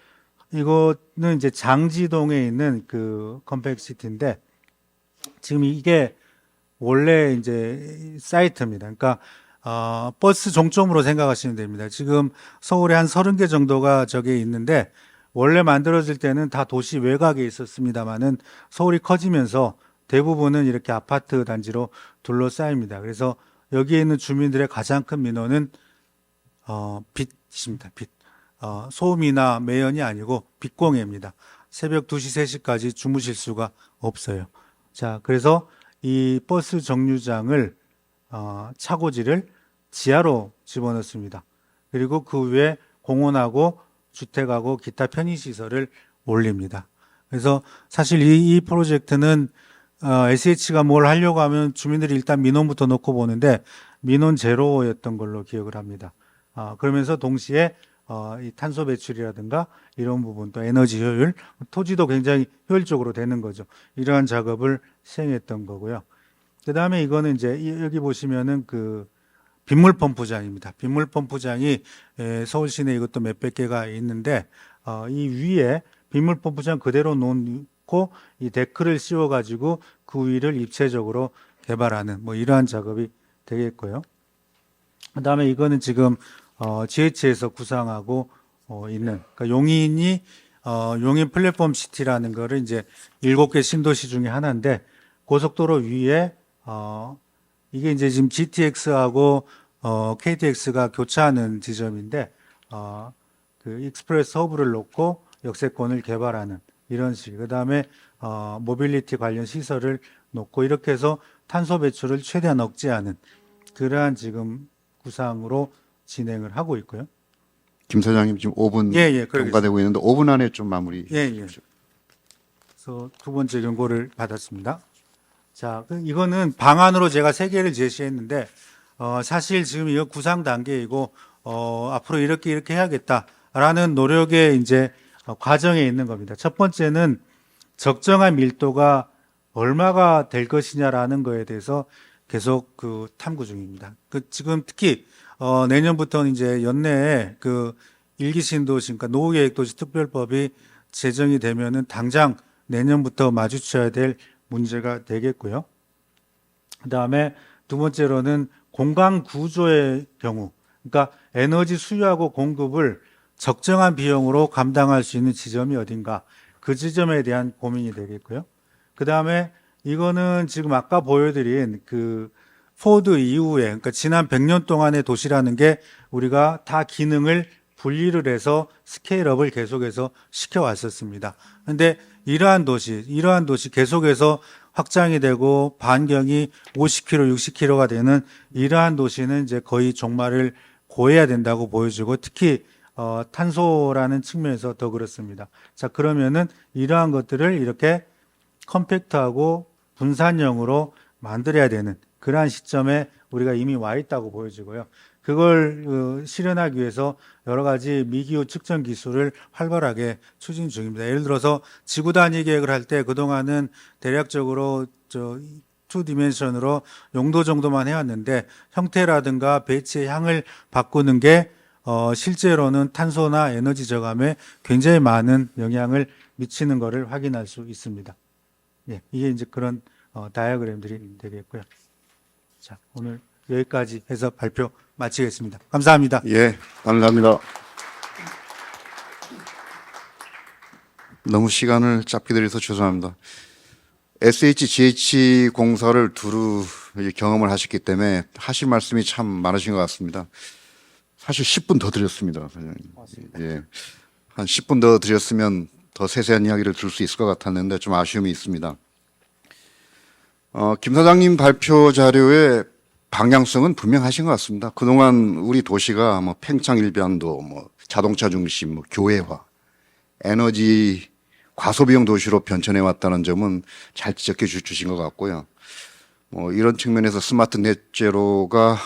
이거는 이제 장지동에 있는 그 컴팩시티인데 지금 이게 원래 이제 사이트입니다. 그러니까 버스 종점으로 생각하시면 됩니다. 지금 서울에 한 30개 정도가 저게 있는데 원래 만들어질 때는 다 도시 외곽에 있었습니다만은 서울이 커지면서 대부분은 이렇게 아파트 단지로 둘러싸입니다. 그래서 여기에 있는 주민들의 가장 큰 민원은 빛입니다. 빛. 소음이나 매연이 아니고 빛공해입니다. 새벽 2시, 3시까지 주무실 수가 없어요. 자, 그래서 이 버스 정류장을 차고지를 지하로 집어넣습니다. 그리고 그 위에 공원하고 주택하고 기타 편의시설을 올립니다. 그래서 사실 이 프로젝트는 SH가 뭘 하려고 하면 주민들이 일단 민원부터 넣고 보는데 민원 제로였던 걸로 기억을 합니다. 그러면서 동시에 이 탄소 배출이라든가 이런 부분 또 에너지 효율, 토지도 굉장히 효율적으로 되는 거죠. 이러한 작업을 시행했던 거고요. 그 다음에 이거는 이제 여기 보시면은 그 빗물 펌프장입니다. 빗물 펌프장이 서울 시내 이것도 몇백 개가 있는데 이 위에 빗물 펌프장 그대로 놓고 이 데크를 씌워 가지고 그 위를 입체적으로 개발하는 뭐 이러한 작업이 되겠고요. 그다음에 이거는 지금 GH에서 구상하고 있는 그러니까 용인 플랫폼 시티라는 거를 이제 7개 신도시 중에 하나인데 고속도로 위에 이게 이제 지금 GTX하고 KTX가 교차하는 지점인데 그 익스프레스 허브를 놓고 역세권을 개발하는 이런 식. 그다음에 모빌리티 관련 시설을 놓고 이렇게 해서 탄소 배출을 최대한 억제하는 그러한 지금 구상으로 진행을 하고 있고요. 김 사장님 지금 5분 경과되고 있는데 5분 안에 좀 마무리. 예. 그래서 두 번째 경고를 받았습니다. 자, 이거는 방안으로 제가 3개를 제시했는데 사실 지금 이거 구상 단계이고 앞으로 이렇게 해야겠다라는 노력의 이제 과정에 있는 겁니다. 첫 번째는 적정한 밀도가 얼마가 될 것이냐라는 거에 대해서 계속 그 탐구 중입니다. 지금 특히 내년부터는 이제 연내에 그 일기 신도시, 그러니까 노후계획도시 특별법이 제정이 되면은 당장 내년부터 마주쳐야 될 문제가 되겠고요. 그다음에 두 번째로는 공간 구조의 경우, 그러니까 에너지 수요하고 공급을 적정한 비용으로 감당할 수 있는 지점이 어딘가, 그 지점에 대한 고민이 되겠고요. 그다음에 이거는 지금 아까 보여드린 그 포드 이후에, 그러니까 지난 100년 동안의 도시라는 게 우리가 다 기능을 분리를 해서 스케일업을 계속해서 시켜왔었습니다. 그런데 이러한 도시 계속해서 확장이 되고 반경이 50km, 60km가 되는 이러한 도시는 이제 거의 종말을 고해야 된다고 보여지고 특히 탄소라는 측면에서 더 그렇습니다. 자, 그러면은 이러한 것들을 이렇게 컴팩트하고 분산형으로 만들어야 되는 그러한 시점에 우리가 이미 와 있다고 보여지고요. 그걸 실현하기 위해서 여러 가지 미기후 측정 기술을 활발하게 추진 중입니다. 예를 들어서 지구 단위 계획을 할 때 그동안은 대략적으로 2디멘션으로 용도 정도만 해왔는데 형태라든가 배치의 향을 바꾸는 게 실제로는 탄소나 에너지 저감에 굉장히 많은 영향을 미치는 것을 확인할 수 있습니다. 예, 이게 이제 그런 다이어그램들이 되겠고요. 자, 오늘 여기까지 해서 발표 마치겠습니다. 감사합니다. 예, 감사합니다. 너무 시간을 짧게 드려서 죄송합니다. SHGH 공사를 두루 경험을 하셨기 때문에 하실 말씀이 참 많으신 것 같습니다. 사실 10분 더 드렸습니다, 사장님. 예, 한 10분 더 드렸으면 더 세세한 이야기를 들을 수 있을 것 같았는데 좀 아쉬움이 있습니다. 김 사장님 발표 자료에 방향성은 분명하신 것 같습니다. 그동안 우리 도시가 뭐 팽창일변도, 뭐 자동차 중심, 뭐 교회화, 에너지 과소비용 도시로 변천해 왔다는 점은 잘 지적해 주신 것 같고요. 뭐 이런 측면에서 스마트 넷제로가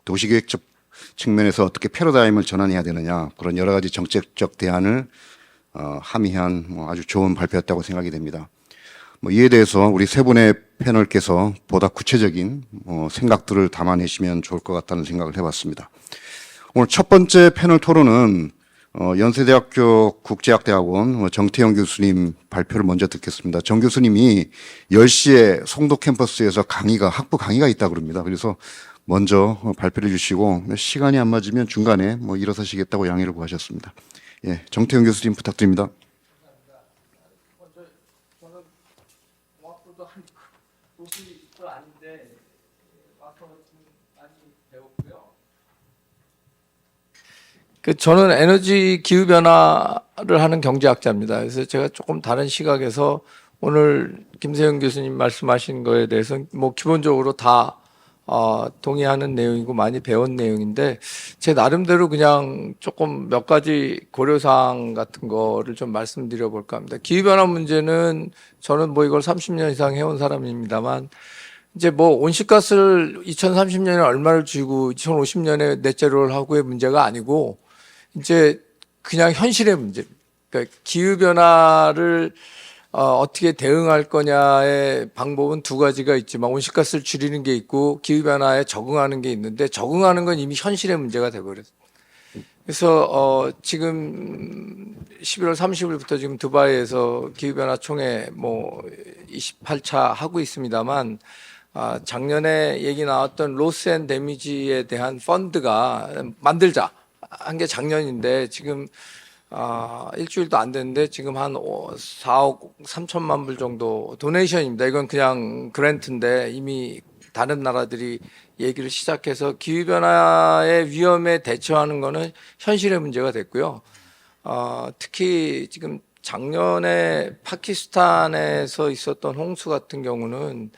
도시계획적 측면에서 어떻게 패러다임을 전환해야 되느냐, 그런 여러 가지 정책적 대안을 함의한 뭐 아주 좋은 발표였다고 생각이 됩니다. 뭐 이에 대해서 우리 세 분의 패널께서 보다 구체적인 생각들을 담아내시면 좋을 것 같다는 생각을 해봤습니다. 오늘 첫 번째 패널 토론은 연세대학교 국제학대학원 정태영 교수님 발표를 먼저 듣겠습니다. 정 교수님이 10시에 송도 캠퍼스에서 학부 강의가 있다고 그럽니다. 그래서 먼저 발표를 해주시고 시간이 안 맞으면 중간에 뭐 일어서시겠다고 양해를 구하셨습니다. 예, 정태영 교수님 부탁드립니다. 도시도 아닌데 와서 많이 배웠고요. 저는 에너지 기후 변화를 하는 경제학자입니다. 그래서 제가 조금 다른 시각에서 오늘 김세영 교수님 말씀하신 거에 대해서 뭐 기본적으로 다 동의하는 내용이고 많이 배운 내용인데 제 나름대로 그냥 조금 몇 가지 고려사항 같은 거를 좀 말씀드려 볼까 합니다. 기후변화 문제는 저는 뭐 이걸 30년 이상 해온 사람입니다만 이제 뭐 온실가스를 2030년에 얼마를 쥐고 2050년에 넷제로를 하고의 문제가 아니고 이제 그냥 현실의 문제. 그러니까 기후변화를 어떻게 대응할 거냐의 방법은 두 가지가 있지만 온실가스를 줄이는 게 있고 기후변화에 적응하는 게 있는데 적응하는 건 이미 현실의 문제가 돼버렸어요. 그래서 지금 11월 30일부터 지금 두바이에서 기후변화 총회 뭐 28차 하고 있습니다만 작년에 얘기 나왔던 로스 앤 데미지에 대한 펀드가 만들자 한 게 작년인데 지금 일주일도 안 됐는데 지금 한 4억 3천만 불 정도 도네이션입니다. 이건 그냥 그랜트인데 이미 다른 나라들이 얘기를 시작해서 기후변화의 위험에 대처하는 거는 현실의 문제가 됐고요. 특히 지금 작년에 파키스탄에서 있었던 홍수 같은 경우는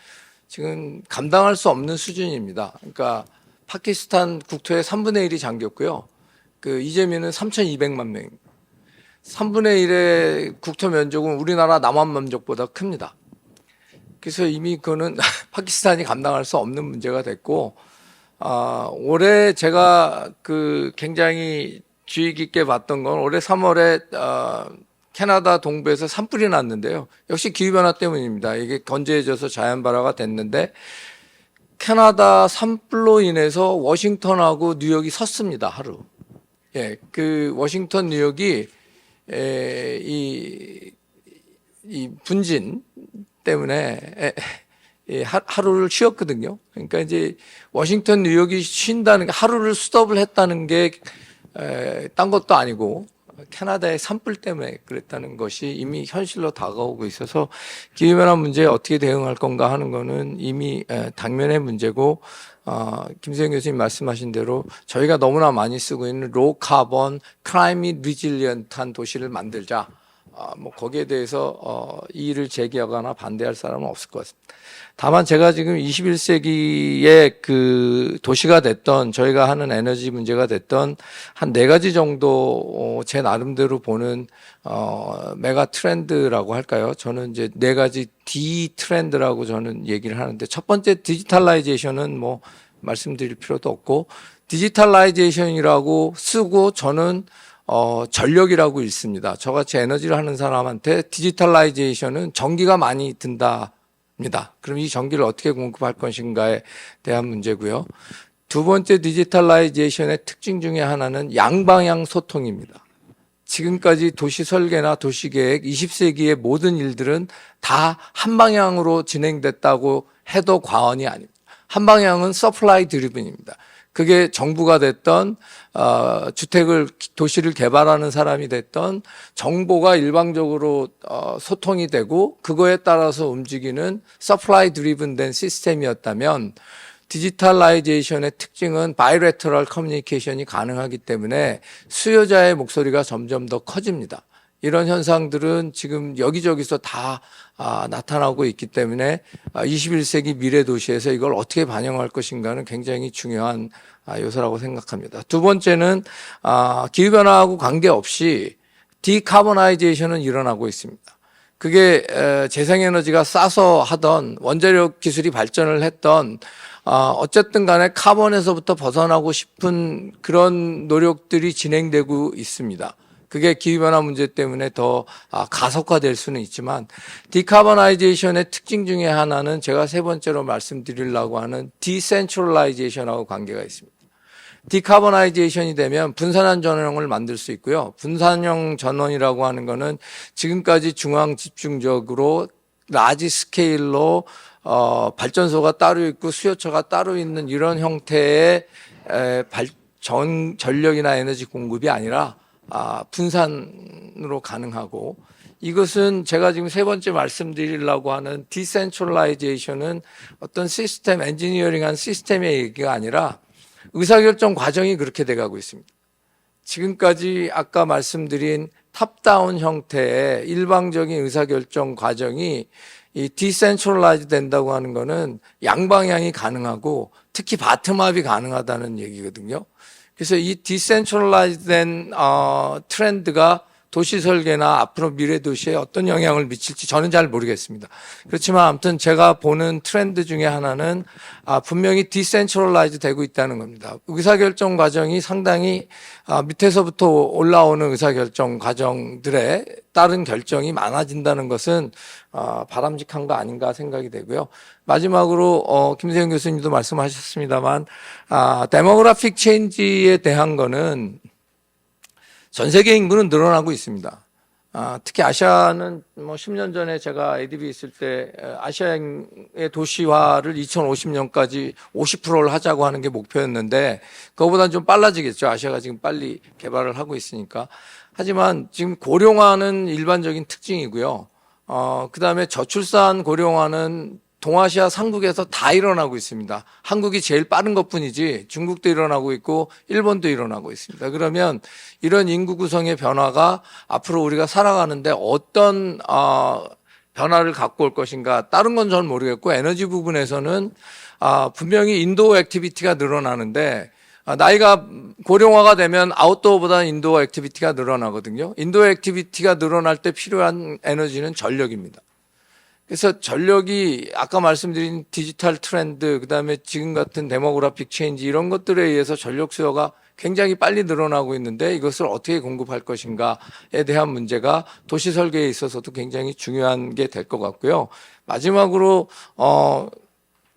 지금 감당할 수 없는 수준입니다. 그러니까 파키스탄 국토의 3분의 1이 잠겼고요. 그 이재민은 3,200만 명. 3분의 1의 국토 면적은 우리나라 남한 면적보다 큽니다. 그래서 이미 그거는 파키스탄이 감당할 수 없는 문제가 됐고, 올해 제가 그 굉장히 주의 깊게 봤던 건 올해 3월에 캐나다 동부에서 산불이 났는데요. 역시 기후변화 때문입니다. 이게 건조해져서 자연발화가 됐는데 캐나다 산불로 인해서 워싱턴하고 뉴욕이 섰습니다. 하루. 예, 그 워싱턴, 뉴욕이 이 분진 때문에 하루를 쉬었거든요. 그러니까 이제 워싱턴, 뉴욕이 쉰다는 게 하루를 스톱을 했다는 게 딴 것도 아니고 캐나다의 산불 때문에 그랬다는 것이 이미 현실로 다가오고 있어서 기후변화 문제에 어떻게 대응할 건가 하는 거는 이미 당면의 문제고 김세영 교수님 말씀하신 대로 저희가 너무나 많이 쓰고 있는 로우 카본 클라이밋 리질리언트한 도시를 만들자. 뭐 거기에 대해서 이의를 제기하거나 반대할 사람은 없을 것 같습니다. 다만 제가 지금 21세기의 그 도시가 됐던 저희가 하는 에너지 문제가 됐던 한 4가지 정도 제 나름대로 보는 메가 트렌드라고 할까요? 저는 이제 4가지 D 트렌드라고 저는 얘기를 하는데 첫 번째 디지털라이제이션은 뭐 말씀드릴 필요도 없고 디지털라이제이션이라고 쓰고 저는 전력이라고 읽습니다. 저같이 에너지를 하는 사람한테 디지털라이제이션은 전기가 많이 든답니다. 그럼 이 전기를 어떻게 공급할 것인가에 대한 문제고요. 두 번째 디지털라이제이션의 특징 중에 하나는 양방향 소통입니다. 지금까지 도시 설계나 도시 계획 20세기의 모든 일들은 다 한 방향으로 진행됐다고 해도 과언이 아닙니다. 한 방향은 서플라이 드리븐입니다. 그게 정부가 됐던 도시를 개발하는 사람이 됐던 정보가 일방적으로 소통이 되고 그거에 따라서 움직이는 서플라이 드리븐 된 시스템이었다면 디지털라이제이션의 특징은 바이레터럴 커뮤니케이션이 가능하기 때문에 수요자의 목소리가 점점 더 커집니다. 이런 현상들은 지금 여기저기서 다 나타나고 있기 때문에 21세기 미래 도시에서 이걸 어떻게 반영할 것인가는 굉장히 중요한 요소라고 생각합니다. 두 번째는 기후변화하고 관계없이 디카보나이제이션은 일어나고 있습니다. 그게 재생에너지가 싸서 하던 원자력 기술이 발전을 했던 어쨌든 간에 카본에서부터 벗어나고 싶은 그런 노력들이 진행되고 있습니다. 그게 기후변화 문제 때문에 더 가속화될 수는 있지만 디카보나이제이션의 특징 중에 하나는 제가 세 번째로 말씀드리려고 하는 디센트럴라이제이션하고 관계가 있습니다. 디카보나이제이션이 되면 분산형 전원을 만들 수 있고요. 분산형 전원이라고 하는 거는 지금까지 중앙 집중적으로 라지 스케일로 발전소가 따로 있고 수요처가 따로 있는 이런 형태의 전력이나 에너지 공급이 아니라 분산으로 가능하고 이것은 제가 지금 세 번째 말씀드리려고 하는 디센트럴라이제이션은 어떤 시스템 엔지니어링한 시스템의 얘기가 아니라 의사결정 과정이 그렇게 돼가고 있습니다. 지금까지 아까 말씀드린 탑다운 형태의 일방적인 의사결정 과정이 이 디센트럴라이즈 된다고 하는 거는 양방향이 가능하고 특히 바텀업이 가능하다는 얘기거든요. 그래서 이 디센트럴라이즈된 트렌드가 도시 설계나 앞으로 미래 도시에 어떤 영향을 미칠지 저는 잘 모르겠습니다. 그렇지만 아무튼 제가 보는 트렌드 중에 하나는 분명히 디센트럴라이즈 되고 있다는 겁니다. 의사결정 과정이 상당히 밑에서부터 올라오는 의사결정 과정들에 따른 결정이 많아진다는 것은 바람직한 거 아닌가 생각이 되고요. 마지막으로 김세현 교수님도 말씀하셨습니다만 데모그래픽 체인지에 대한 거는 전 세계 인구는 늘어나고 있습니다. 특히 아시아는 뭐 10년 전에 제가 ADB 있을 때 아시아의 도시화를 2050년까지 50%를 하자고 하는 게 목표였는데 그거보다는 좀 빨라지겠죠. 아시아가 지금 빨리 개발을 하고 있으니까. 하지만 지금 고령화는 일반적인 특징이고요. 그다음에 저출산 고령화는 동아시아 상국에서 다 일어나고 있습니다. 한국이 제일 빠른 것뿐이지 중국도 일어나고 있고 일본도 일어나고 있습니다. 그러면 이런 인구 구성의 변화가 앞으로 우리가 살아가는데 어떤 변화를 갖고 올 것인가 다른 건 저는 모르겠고 에너지 부분에서는 분명히 인도어 액티비티가 늘어나는데 나이가 고령화가 되면 아웃도어보다 인도어 액티비티가 늘어나거든요. 인도어 액티비티가 늘어날 때 필요한 에너지는 전력입니다. 그래서 전력이 아까 말씀드린 디지털 트렌드, 그다음에 지금 같은 데모그래픽 체인지 이런 것들에 의해서 전력 수요가 굉장히 빨리 늘어나고 있는데 이것을 어떻게 공급할 것인가에 대한 문제가 도시 설계에 있어서도 굉장히 중요한 게 될 것 같고요. 마지막으로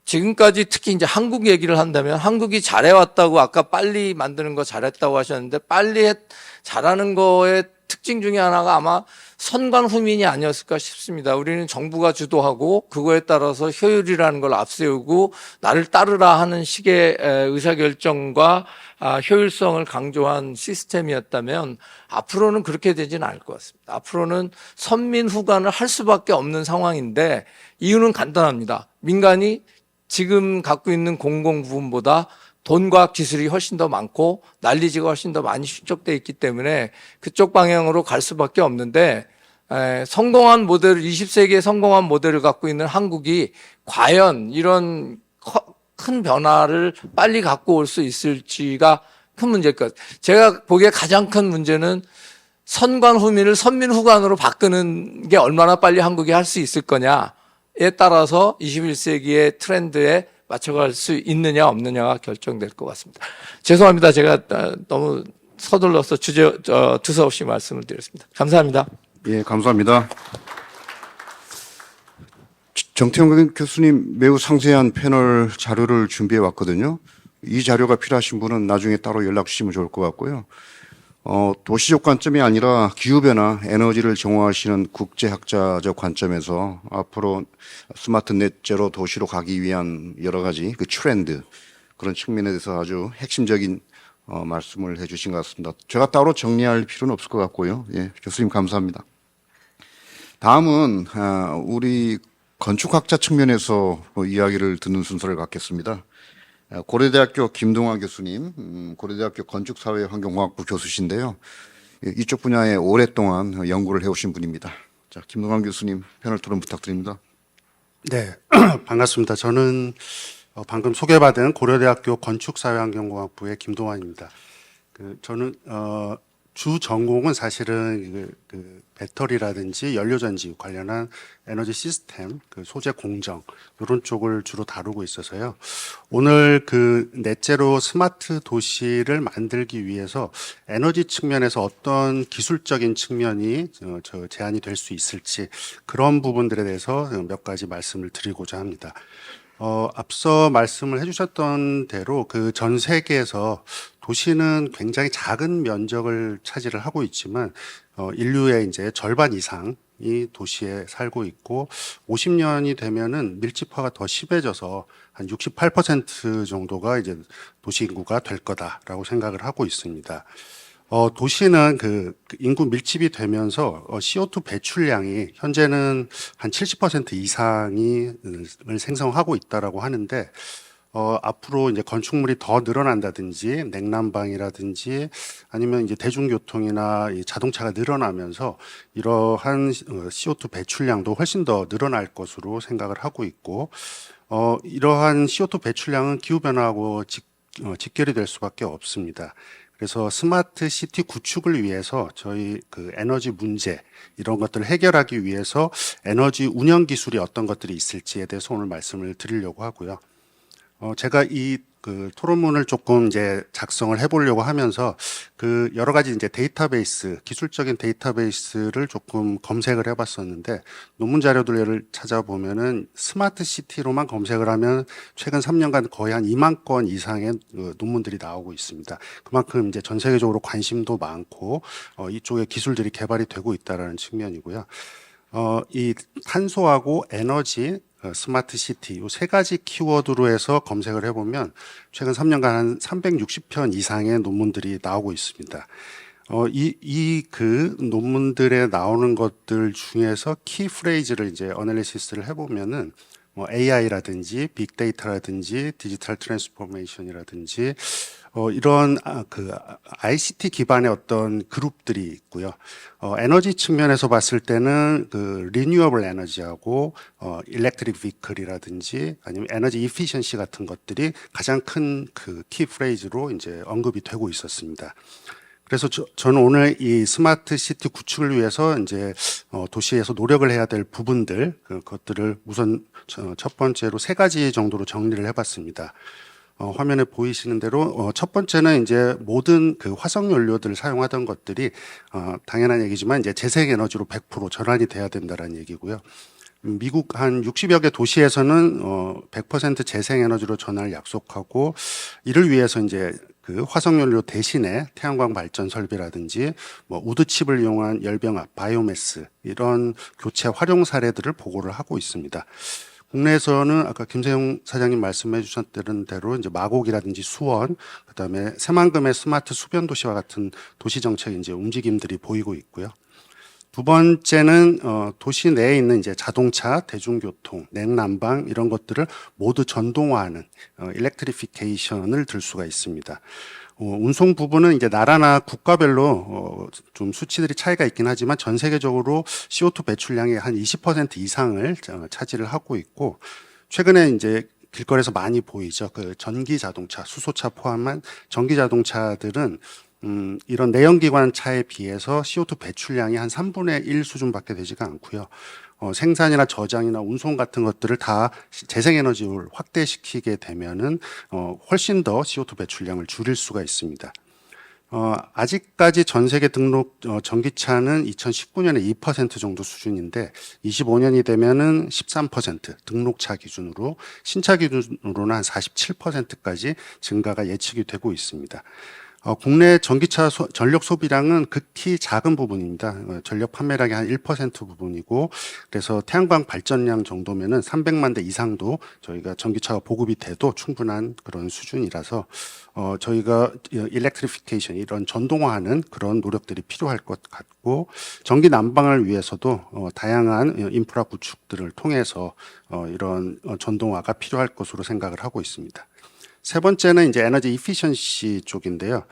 지금까지 특히 이제 한국 얘기를 한다면 한국이 잘해왔다고 아까 빨리 만드는 거 잘했다고 하셨는데 잘하는 거의 특징 중에 하나가 아마 선관후민이 아니었을까 싶습니다. 우리는 정부가 주도하고 그거에 따라서 효율이라는 걸 앞세우고 나를 따르라 하는 식의 의사결정과 효율성을 강조한 시스템이었다면 앞으로는 그렇게 되지는 않을 것 같습니다. 앞으로는 선민후관을 할 수밖에 없는 상황인데 이유는 간단합니다. 민간이 지금 갖고 있는 공공 부분보다 돈과 기술이 훨씬 더 많고 난리지가 훨씬 더 많이 축적돼 있기 때문에 그쪽 방향으로 갈 수밖에 없는데 성공한 모델, 20세기의 성공한 모델을 갖고 있는 한국이 과연 이런 큰 변화를 빨리 갖고 올 수 있을지가 큰 문제일 것 같아요. 제가 보기에 가장 큰 문제는 선관후민을 선민후관으로 바꾸는 게 얼마나 빨리 한국이 할 수 있을 거냐에 따라서 21세기의 트렌드에 맞춰갈 수 있느냐 없느냐가 결정될 것 같습니다. 죄송합니다. 제가 너무 서둘러서 두서없이 말씀을 드렸습니다. 감사합니다. 예, 감사합니다. 정태영 교수님 매우 상세한 패널 자료를 준비해 왔거든요. 이 자료가 필요하신 분은 나중에 따로 연락 주시면 좋을 것 같고요. 도시적 관점이 아니라 기후변화, 에너지를 정화하시는 국제학자적 관점에서 앞으로 스마트 넷제로 도시로 가기 위한 여러 가지 그 트렌드, 그런 측면에 대해서 아주 핵심적인 말씀을 해주신 것 같습니다. 제가 따로 정리할 필요는 없을 것 같고요. 예, 교수님 감사합니다. 다음은 우리 건축학자 측면에서 이야기를 듣는 순서를 갖겠습니다. 고려대학교 김동환 교수님, 고려대학교 건축사회환경공학부 교수신데요. 이쪽 분야에 오랫동안 연구를 해오신 분입니다. 자, 김동환 교수님 패널 토론 부탁드립니다. 네, 반갑습니다. 저는 방금 소개받은 고려대학교 건축사회환경공학부의 김동환입니다. 저는 주 전공은 사실은 그 배터리라든지 연료전지 관련한 에너지 시스템, 그 소재 공정 이런 쪽을 주로 다루고 있어서요. 오늘 그 넷제로 스마트 도시를 만들기 위해서 에너지 측면에서 어떤 기술적인 측면이 제한이 될 수 있을지 그런 부분들에 대해서 몇 가지 말씀을 드리고자 합니다. 앞서 말씀을 해주셨던 대로 그 전 세계에서 도시는 굉장히 작은 면적을 차지를 하고 있지만 인류의 이제 절반 이상이 도시에 살고 있고 50년이 되면은 밀집화가 더 심해져서 한 68% 정도가 이제 도시 인구가 될 거다라고 생각을 하고 있습니다. 도시는 그 인구 밀집이 되면서 CO2 배출량이 현재는 한 70% 이상을 생성하고 있다라고 하는데 앞으로 이제 건축물이 더 늘어난다든지 냉난방이라든지 아니면 이제 대중교통이나 이 자동차가 늘어나면서 이러한 CO2 배출량도 훨씬 더 늘어날 것으로 생각을 하고 있고 이러한 CO2 배출량은 기후 변화하고 직결이 될 수밖에 없습니다. 그래서 스마트 시티 구축을 위해서 저희 그 에너지 문제 이런 것들을 해결하기 위해서 에너지 운영 기술이 어떤 것들이 있을지에 대해서 오늘 말씀을 드리려고 하고요. 제가 이 그 토론문을 조금 이제 작성을 해보려고 하면서 그 여러 가지 이제 데이터베이스, 기술적인 데이터베이스를 조금 검색을 해봤었는데 논문 자료들을 찾아보면은 스마트 시티로만 검색을 하면 최근 3년간 거의 한 2만 건 이상의 논문들이 나오고 있습니다. 그만큼 이제 전 세계적으로 관심도 많고 이쪽에 기술들이 개발이 되고 있다라는 측면이고요. 이 탄소하고 에너지, 스마트 시티 이 세 가지 키워드로 해서 검색을 해보면 최근 3년간 한 360편 이상의 논문들이 나오고 있습니다. 그 논문들에 나오는 것들 중에서 키 프레이즈를 이제 어널리시스를 해보면은 뭐 AI라든지 빅데이터라든지 디지털 트랜스포메이션이라든지 이런 그 ICT 기반의 어떤 그룹들이 있고요. 에너지 측면에서 봤을 때는 그 리뉴어블 에너지하고 일렉트릭 비클이라든지 아니면 에너지 이피션시 같은 것들이 가장 큰 그 키 프레이즈로 이제 언급이 되고 있었습니다. 그래서 저는 오늘 이 스마트 시티 구축을 위해서 이제 도시에서 노력을 해야 될 부분들 그것들을 우선 첫 번째로 세 가지 정도로 정리를 해봤습니다. 화면에 보이시는 대로 첫 번째는 이제 모든 그 화석 연료들을 사용하던 것들이 당연한 얘기지만 이제 재생 에너지로 100% 전환이 돼야 된다라는 얘기고요. 미국 한 60여 개 도시에서는 100% 재생 에너지로 전환을 약속하고 이를 위해서 이제 그 화석 연료 대신에 태양광 발전 설비라든지 뭐 우드칩을 이용한 열병합, 바이오매스 이런 교체 활용 사례들을 보고를 하고 있습니다. 국내에서는 아까 김세용 사장님 말씀해 주셨던 대로 이제 마곡이라든지 수원, 그다음에 새만금의 스마트 수변 도시와 같은 도시 정책 이제 움직임들이 보이고 있고요. 두 번째는 도시 내에 있는 이제 자동차, 대중교통, 냉난방 이런 것들을 모두 전동화하는 일렉트리피케이션을 들 수가 있습니다. 운송 부분은 이제 나라나 국가별로 좀 수치들이 차이가 있긴 하지만 전 세계적으로 CO2 배출량의 한 20% 이상을 차지를 하고 있고 최근에 이제 길거리에서 많이 보이죠. 그 전기 자동차, 수소차 포함한 전기 자동차들은 이런 내연기관 차에 비해서 CO2 배출량이 한 3분의 1 수준밖에 되지가 않고요. 생산이나 저장이나 운송 같은 것들을 다 재생에너지를 확대시키게 되면은 훨씬 더 CO2 배출량을 줄일 수가 있습니다. 아직까지 전 세계 등록 전기차는 2019년에 2% 정도 수준인데 25년이 되면은 13% 등록차 기준으로 신차 기준으로는 한 47%까지 증가가 예측이 되고 있습니다. 국내 전기차 전력 소비량은 극히 작은 부분입니다. 전력 판매량이 한 1% 부분이고 그래서 태양광 발전량 정도면은 300만 대 이상도 저희가 전기차가 보급이 돼도 충분한 그런 수준이라서 저희가 일렉트리피케이션 이런 전동화하는 그런 노력들이 필요할 것 같고 전기 난방을 위해서도 다양한 인프라 구축들을 통해서 이런 전동화가 필요할 것으로 생각을 하고 있습니다. 세 번째는 이제 에너지 이피션시 쪽인데요.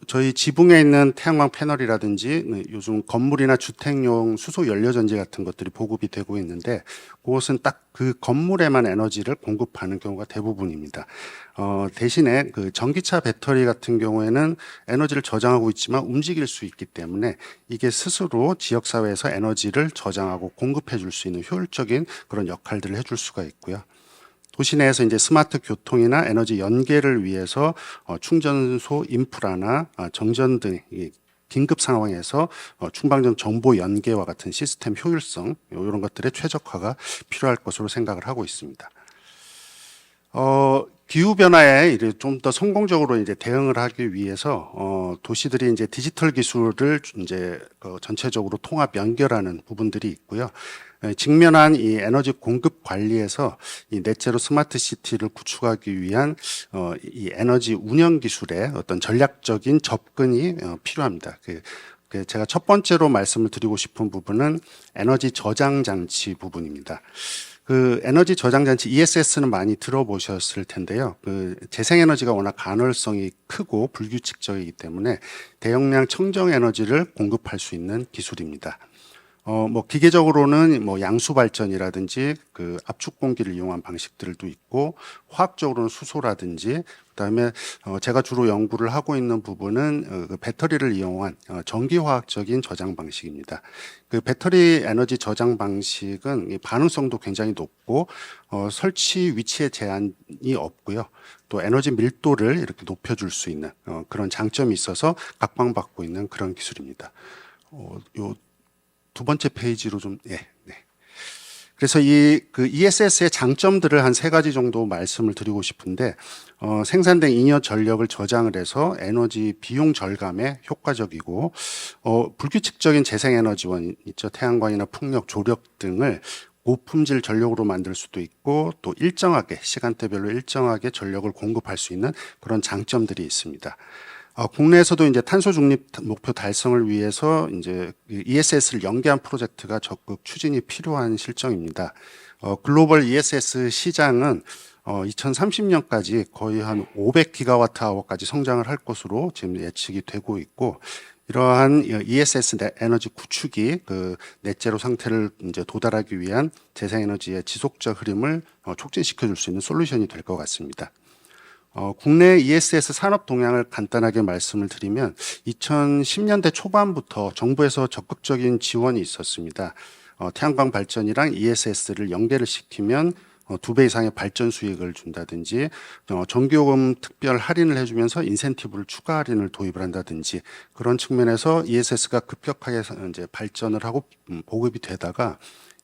저희 지붕에 있는 태양광 패널이라든지 요즘 건물이나 주택용 수소 연료 전지 같은 것들이 보급이 되고 있는데 그것은 딱 그 건물에만 에너지를 공급하는 경우가 대부분입니다. 대신에 그 전기차 배터리 같은 경우에는 에너지를 저장하고 있지만 움직일 수 있기 때문에 이게 스스로 지역사회에서 에너지를 저장하고 공급해 줄 수 있는 효율적인 그런 역할들을 해줄 수가 있고요. 도시 내에서 이제 스마트 교통이나 에너지 연계를 위해서 충전소 인프라나 정전 등 긴급 상황에서 충방전 정보 연계와 같은 시스템 효율성 이런 것들의 최적화가 필요할 것으로 생각을 하고 있습니다. 기후 변화에 좀 더 성공적으로 이제 대응을 하기 위해서 도시들이 이제 디지털 기술을 이제 전체적으로 통합 연결하는 부분들이 있고요. 직면한 이 에너지 공급 관리에서 이 넷제로 스마트 시티를 구축하기 위한 이 에너지 운영 기술의 어떤 전략적인 접근이 필요합니다. 제가 첫 번째로 말씀을 드리고 싶은 부분은 에너지 저장 장치 부분입니다. 그 에너지 저장 장치 ESS는 많이 들어보셨을 텐데요. 그 재생에너지가 워낙 간헐성이 크고 불규칙적이기 때문에 대용량 청정 에너지를 공급할 수 있는 기술입니다. 뭐 기계적으로는 뭐 양수 발전이라든지 그 압축 공기를 이용한 방식들도 있고, 화학적으로는 수소라든지, 그다음에 제가 주로 연구를 하고 있는 부분은 그 배터리를 이용한 전기화학적인 저장 방식입니다. 그 배터리 에너지 저장 방식은 이 반응성도 굉장히 높고 설치 위치에 제한이 없고요. 또 에너지 밀도를 이렇게 높여줄 수 있는 그런 장점이 있어서 각광받고 있는 그런 기술입니다. 요 두 번째 페이지로 좀, 네. 그래서 그 ESS의 장점들을 한 3가지 정도 말씀을 드리고 싶은데, 생산된 잉여 전력을 저장을 해서 에너지 비용 절감에 효과적이고, 불규칙적인 재생에너지원 있죠. 태양광이나 풍력, 조력 등을 고품질 전력으로 만들 수도 있고, 또 일정하게, 시간대별로 일정하게 전력을 공급할 수 있는 그런 장점들이 있습니다. 국내에서도 이제 탄소 중립 목표 달성을 위해서 이제 ESS를 연계한 프로젝트가 적극 추진이 필요한 실정입니다. 글로벌 ESS 시장은 2030년까지 거의 한 500기가와트 아워까지 성장을 할 것으로 지금 예측이 되고 있고, 이러한 ESS 에너지 구축이 그 넷제로 상태를 이제 도달하기 위한 재생에너지의 지속적 흐름을 촉진시켜 줄 수 있는 솔루션이 될 것 같습니다. 국내 ESS 산업 동향을 간단하게 말씀을 드리면 2010년대 초반부터 정부에서 적극적인 지원이 있었습니다. 태양광 발전이랑 ESS를 연계를 시키면 2배 이상의 발전 수익을 준다든지, 전기요금 특별 할인을 해주면서 인센티브를 추가 할인을 도입을 한다든지, 그런 측면에서 ESS가 급격하게 이제 발전을 하고 보급이 되다가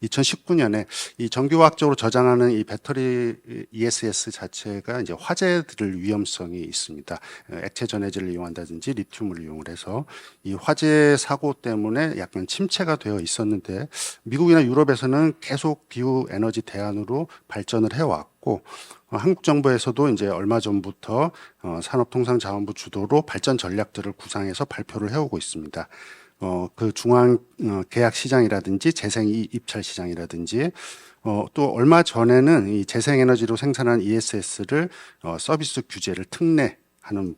2019년에 이 정기화학적으로 저장하는 이 배터리 ESS 자체가 이제 화재들 위험성이 있습니다. 액체 전해질을 이용한다든지 리튬을 이용을 해서 이 화재 사고 때문에 약간 침체가 되어 있었는데, 미국이나 유럽에서는 계속 기후 에너지 대안으로 발전을 해왔고, 한국 정부에서도 이제 얼마 전부터 산업통상자원부 주도로 발전 전략들을 구상해서 발표를 해오고 있습니다. 그 중앙 계약 시장이라든지 재생 입찰 시장이라든지, 또 얼마 전에는 이 재생에너지로 생산한 ESS를 서비스 규제를 특례하는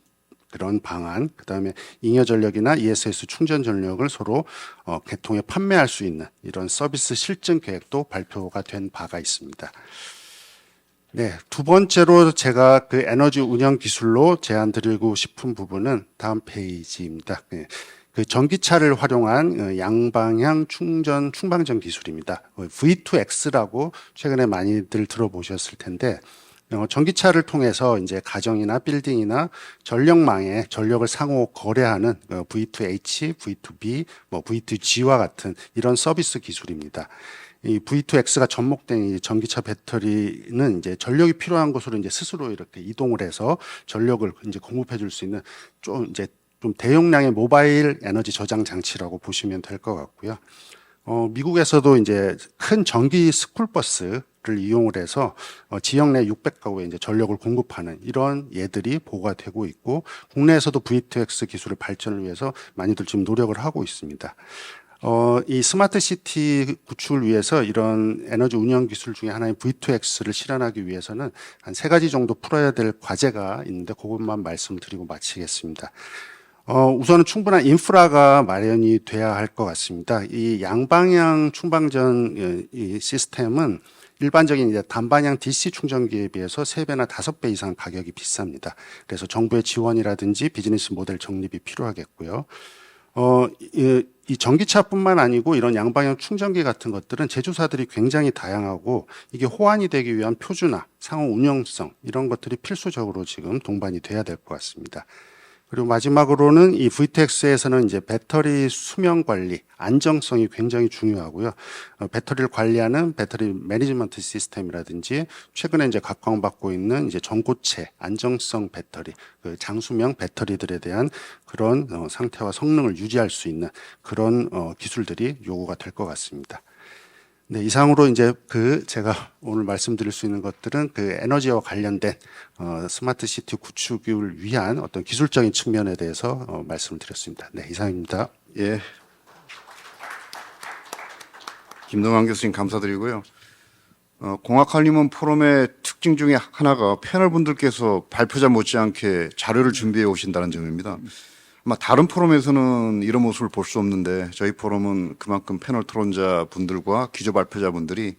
그런 방안, 그다음에 잉여 전력이나 ESS 충전 전력을 서로 개통해 판매할 수 있는 이런 서비스 실증 계획도 발표가 된 바가 있습니다. 네, 두 번째로 제가 그 에너지 운영 기술로 제안 드리고 싶은 부분은 다음 페이지입니다. 네. 그 전기차를 활용한 양방향 충전 충방전 기술입니다. V2X라고 최근에 많이들 들어보셨을 텐데, 전기차를 통해서 이제 가정이나 빌딩이나 전력망에 전력을 상호 거래하는 V2H, V2B, 뭐 V2G와 같은 이런 서비스 기술입니다. 이 V2X가 접목된 이 전기차 배터리는 이제 전력이 필요한 곳으로 이제 스스로 이렇게 이동을 해서 전력을 이제 공급해 줄 수 있는 좀 대용량의 모바일 에너지 저장 장치라고 보시면 될 것 같고요. 미국에서도 이제 큰 전기 스쿨버스를 이용을 해서 지역 내 600가구에 이제 전력을 공급하는 이런 예들이 보고가 되고 있고, 국내에서도 V2X 기술의 발전을 위해서 많이들 지금 노력을 하고 있습니다. 이 스마트 시티 구축을 위해서 이런 에너지 운영 기술 중에 하나인 V2X를 실현하기 위해서는 한 3가지 정도 풀어야 될 과제가 있는데, 그것만 말씀드리고 마치겠습니다. 우선은 충분한 인프라가 마련이 돼야 할 것 같습니다. 이 양방향 충방전 이 시스템은 일반적인 이제 단방향 DC 충전기에 비해서 3배나 5배 이상 가격이 비쌉니다. 그래서 정부의 지원이라든지 비즈니스 모델 정립이 필요하겠고요. 이 전기차뿐만 아니고 이런 양방향 충전기 같은 것들은 제조사들이 굉장히 다양하고, 이게 호환이 되기 위한 표준화, 상호 운영성, 이런 것들이 필수적으로 지금 동반이 돼야 될 것 같습니다. 그리고 마지막으로는 이 V2X에서는 이제 배터리 수명 관리, 안정성이 굉장히 중요하고요. 배터리를 관리하는 배터리 매니지먼트 시스템이라든지, 최근에 이제 각광받고 있는 이제 전고체 안정성 배터리, 그 장수명 배터리들에 대한 그런 상태와 성능을 유지할 수 있는 그런 기술들이 요구가 될 것 같습니다. 네, 이상으로 이제 제가 오늘 말씀드릴 수 있는 것들은 그 에너지와 관련된 스마트 시티 구축을 위한 어떤 기술적인 측면에 대해서 말씀을 드렸습니다. 네, 이상입니다. 예. 김동완 교수님 감사드리고요. 공학칼리문 포럼의 특징 중에 하나가 패널 분들께서 발표자 못지않게 자료를 준비해 오신다는 점입니다. 아마 다른 포럼에서는 이런 모습을 볼 수 없는데 저희 포럼은 그만큼 패널 토론자 분들과 기조 발표자 분들이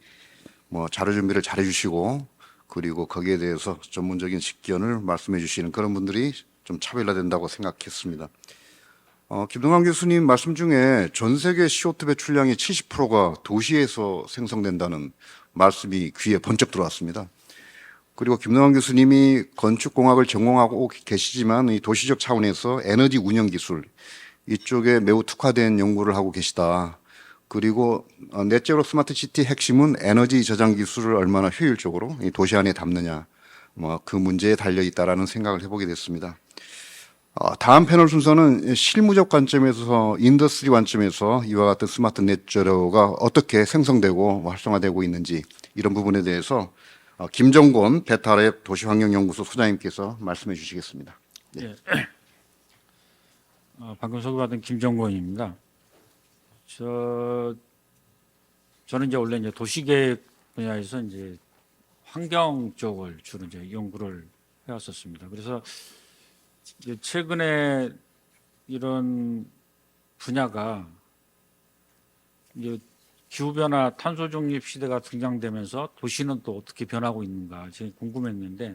뭐 자료 준비를 잘해 주시고 그리고 거기에 대해서 전문적인 식견을 말씀해 주시는 그런 분들이 좀 차별화된다고 생각했습니다. 김동완 교수님 말씀 중에 전 세계 CO2 배출량의 70%가 도시에서 생성된다는 말씀이 귀에 번쩍 들어왔습니다. 그리고 김동완 교수님이 건축공학을 전공하고 계시지만 이 도시적 차원에서 에너지 운영 기술 이쪽에 매우 특화된 연구를 하고 계시다. 그리고 넷제로 스마트 시티 핵심은 에너지 저장 기술을 얼마나 효율적으로 이 도시 안에 담느냐, 뭐 그 문제에 달려 있다라는 생각을 해보게 됐습니다. 다음 패널 순서는 실무적 관점에서 인더스트리 관점에서 이와 같은 스마트 넷제로가 어떻게 생성되고 활성화되고 있는지 이런 부분에 대해서 김정곤 베타랩 도시환경연구소 소장님께서 말씀해 주시겠습니다. 예. 방금 소개받은 김정권입니다. 저는 이제 원래 이제 도시계획 분야에서 이제 환경 쪽을 주로 이제 연구를 해왔었습니다. 그래서 이제 최근에 이런 분야가 이제 기후변화 탄소 중립 시대가 등장되면서 도시는 또 어떻게 변하고 있는가 제가 궁금했는데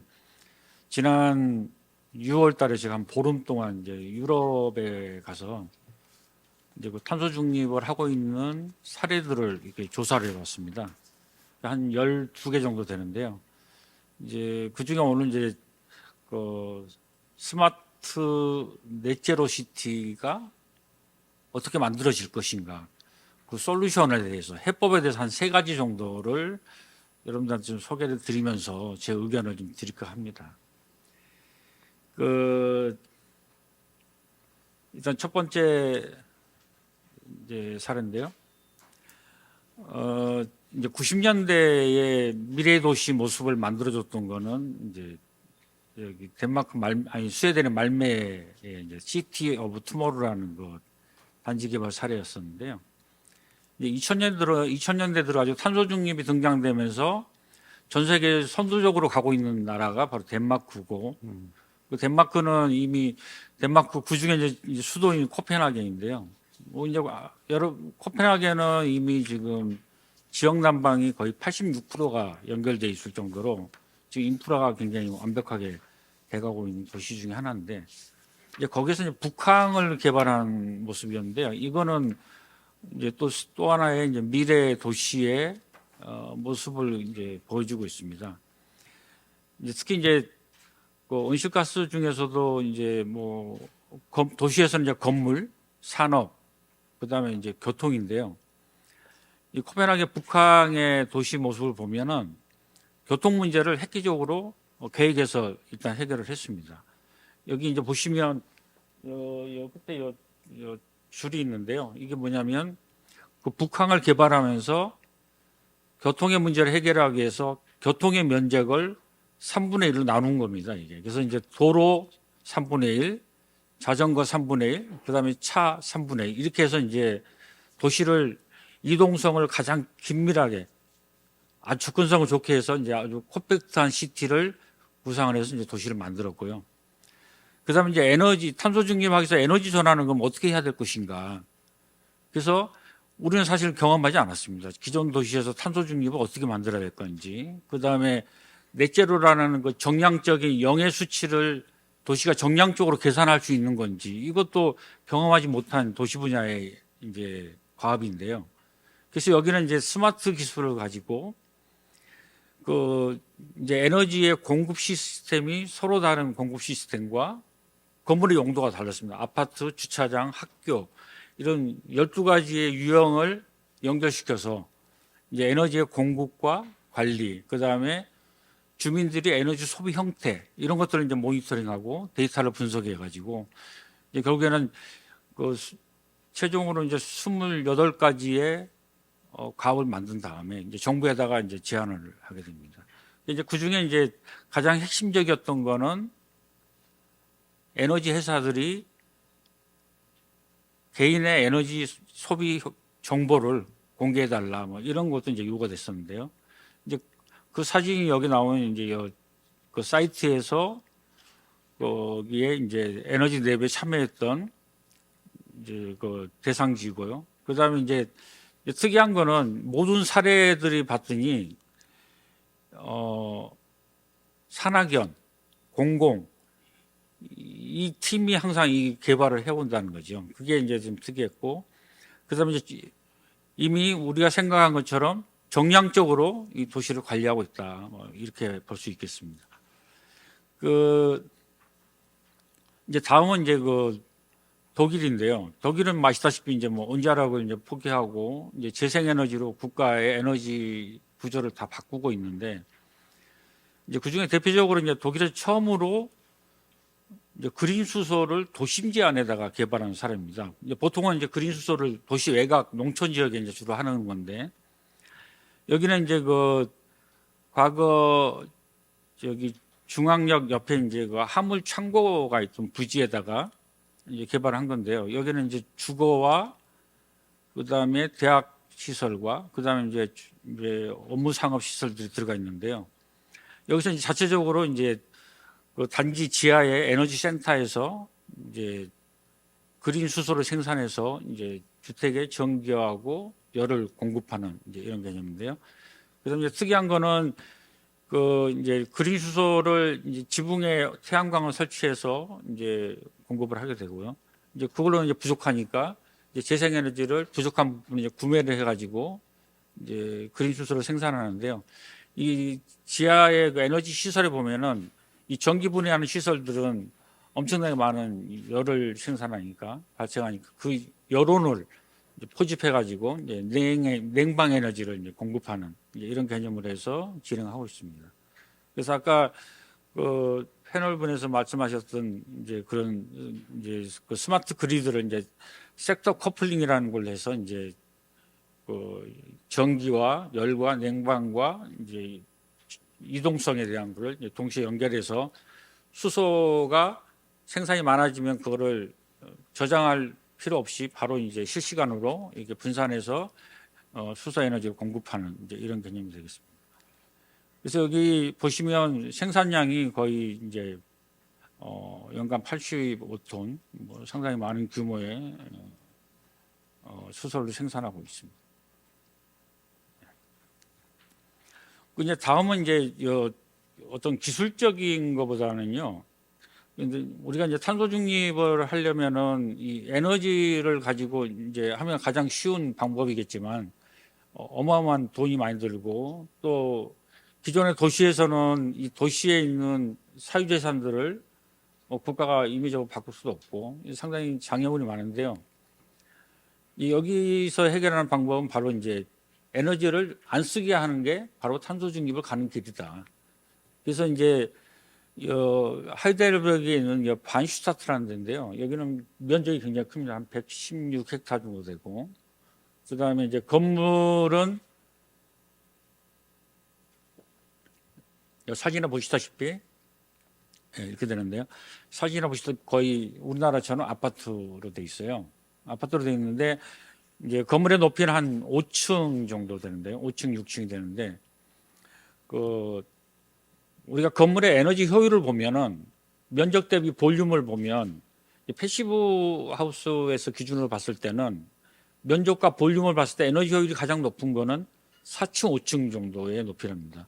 지난 6월 달에 제가 한 보름 동안 이제 유럽에 가서 이제 그 탄소 중립을 하고 있는 사례들을 이렇게 조사를 해봤습니다. 한 12개 정도 되는데요. 이제 그 중에 오늘 이제 그 스마트 넷제로 시티가 어떻게 만들어질 것인가 그 솔루션에 대해서 해법에 대해서 한 3가지 정도를 여러분들한테 좀 소개를 드리면서 제 의견을 좀 드릴까 합니다. 일단 첫 번째 이제 사례인데요. 이제 90년대에 미래 도시 모습을 만들어줬던 거는 이제 여기 덴마크 스웨덴의 말메의 이제 시티 오브 투모로우라는 그 단지 개발 사례였었는데요. 이제 2000년대 들어가지고 탄소 중립이 등장되면서 전 세계 선두적으로 가고 있는 나라가 바로 덴마크고, 그 덴마크는 이미 덴마크 그 중에 이제 수도인 코펜하겐인데요. 뭐 이제 코펜하겐은 이미 지금 지역 난방이 거의 86%가 연결돼 있을 정도로 지금 인프라가 굉장히 완벽하게 돼가고 있는 도시 중에 하나인데, 이제 거기서 이제 북항을 개발한 모습이었는데요. 이거는 이제 또 하나의 이제 미래 도시의 모습을 이제 보여주고 있습니다. 이제 특히 이제 그 온실가스 중에서도 이제 뭐 도시에서는 이제 건물, 산업, 그다음에 이제 교통인데요. 이 코펜하겐 북항의 도시 모습을 보면은 교통 문제를 획기적으로 계획에서 일단 해결을 했습니다. 여기 이제 보시면 요 끝에 요 줄이 있는데요. 이게 뭐냐면 그 북항을 개발하면서 교통의 문제를 해결하기 위해서 교통의 면적을 3분의 1로 나눈 겁니다. 이게. 그래서 이제 도로 3분의 1, 자전거 3분의 1, 그다음에 차 3분의 1 이렇게 해서 이제 도시를 이동성을 가장 긴밀하게 아주 접근성을 좋게 해서 이제 아주 콤팩트한 시티를 구상을 해서 이제 도시를 만들었고요. 그다음에 이제 에너지 탄소 중립하기 위해서 에너지 전환은 그럼 어떻게 해야 될 것인가? 그래서 우리는 사실 경험하지 않았습니다. 기존 도시에서 탄소 중립을 어떻게 만들어야 될 건지. 그다음에 넷제로라는 그 정량적인 영의 수치를 도시가 정량적으로 계산할 수 있는 건지 이것도 경험하지 못한 도시 분야의 이제 과업인데요. 그래서 여기는 이제 스마트 기술을 가지고 그 이제 에너지의 공급 시스템이 서로 다른 공급 시스템과 건물의 용도가 달랐습니다. 아파트, 주차장, 학교 이런 12가지의 유형을 연결시켜서 이제 에너지의 공급과 관리, 그다음에 주민들이 에너지 소비 형태 이런 것들을 이제 모니터링하고 데이터를 분석해 가지고 이제 결국에는 그 최종으로 이제 28가지의 가업을 만든 다음에 이제 정부에다가 이제 제안을 하게 됩니다. 이제 그 중에 이제 가장 핵심적이었던 거는 에너지 회사들이 개인의 에너지 소비 정보를 공개해 달라 뭐 이런 것도 이제 요구가 됐었는데요. 이제 그 사진이 여기 나오는 이제 그 사이트에서 거기에 이제 에너지 랩에 참여했던 이제 그 대상지고요. 그다음에 이제 특이한 거는 모든 사례들이 봤더니 산학연, 공공 이 팀이 항상 이 개발을 해온다는 거죠. 그게 이제 좀 특이했고, 그다음에 이제 이미 우리가 생각한 것처럼 정량적으로 이 도시를 관리하고 있다. 뭐 이렇게 볼 수 있겠습니다. 이제 다음은 이제 독일인데요. 독일은 아시다시피 이제 뭐 원자력을 이제 포기하고 이제 재생에너지로 국가의 에너지 구조를 다 바꾸고 있는데, 이제 그 중에 대표적으로 이제 독일에서 처음으로 이제 그린 수소를 도심지 안에다가 개발한 사례입니다. 이제 보통은 이제 그린 수소를 도시 외곽 농촌 지역에 이제 주로 하는 건데, 여기는 이제 과거 저기 중앙역 옆에 이제 화물 창고가 있던 부지에다가 이제 개발한 건데요. 여기는 이제 주거와 그다음에 대학 시설과 그다음에 이제 업무 상업 시설들이 들어가 있는데요. 여기서 이제 자체적으로 이제 그 단지 지하의 에너지 센터에서 이제 그린 수소를 생산해서 이제 주택에 전기하고 열을 공급하는 이제 이런 개념인데요. 그래서 이제 특이한 거는 이제 그린 수소를 이제 지붕에 태양광을 설치해서 이제 공급을 하게 되고요. 이제 그걸로 이제 부족하니까 이제 재생에너지를 부족한 부분 이제 구매를 해가지고 이제 그린 수소를 생산하는데요. 이 지하의 그 에너지 시설에 보면은 이 전기 분해하는 시설들은 엄청나게 많은 열을 생산하니까 발생하니까 그 열온을 포집해가지고 이제 냉방 에너지를 이제 공급하는 이제 이런 개념으로 해서 진행하고 있습니다. 그래서 아까 패널분에서 말씀하셨던 이제 그런 이제 그 스마트 그리드를 이제 섹터 커플링이라는 걸 해서 이제 전기와 열과 냉방과 이제 이동성에 대한 거를 동시에 연결해서 수소가 생산이 많아지면 그거를 저장할 필요 없이 바로 이제 실시간으로 이렇게 분산해서 수소 에너지를 공급하는 이제 이런 개념이 되겠습니다. 그래서 여기 보시면 생산량이 거의 이제 연간 85톤, 뭐 상당히 많은 규모의 수소를 생산하고 있습니다. 이제 다음은 이제 어떤 기술적인 것보다는요. 근데 우리가 이제 탄소 중립을 하려면은 이 에너지를 가지고 이제 하면 가장 쉬운 방법이겠지만 어마어마한 돈이 많이 들고 또 기존의 도시에서는 이 도시에 있는 사유재산들을 국가가 임의적으로 바꿀 수도 없고 상당히 장애물이 많은데요. 여기서 해결하는 방법은 바로 이제 에너지를 안 쓰게 하는 게 바로 탄소 중립을 가는 길이다. 그래서 이제 하이델베르크에 있는 반슈타트라는 데인데요. 여기는 면적이 굉장히 큽니다. 한 116헥타 정도 되고, 그 다음에 이제 건물은 사진에 보시다시피 이렇게 되는데요. 사진에 보시다시피 거의 우리나라처럼 아파트로 돼 있어요. 아파트로 돼 있는데 이제 건물의 높이는 한 5층 정도 되는데요. 5층, 6층이 되는데 우리가 건물의 에너지 효율을 보면은 면적 대비 볼륨을 보면 패시브 하우스에서 기준으로 봤을 때는 면적과 볼륨을 봤을 때 에너지 효율이 가장 높은 거는 4층, 5층 정도의 높이랍니다.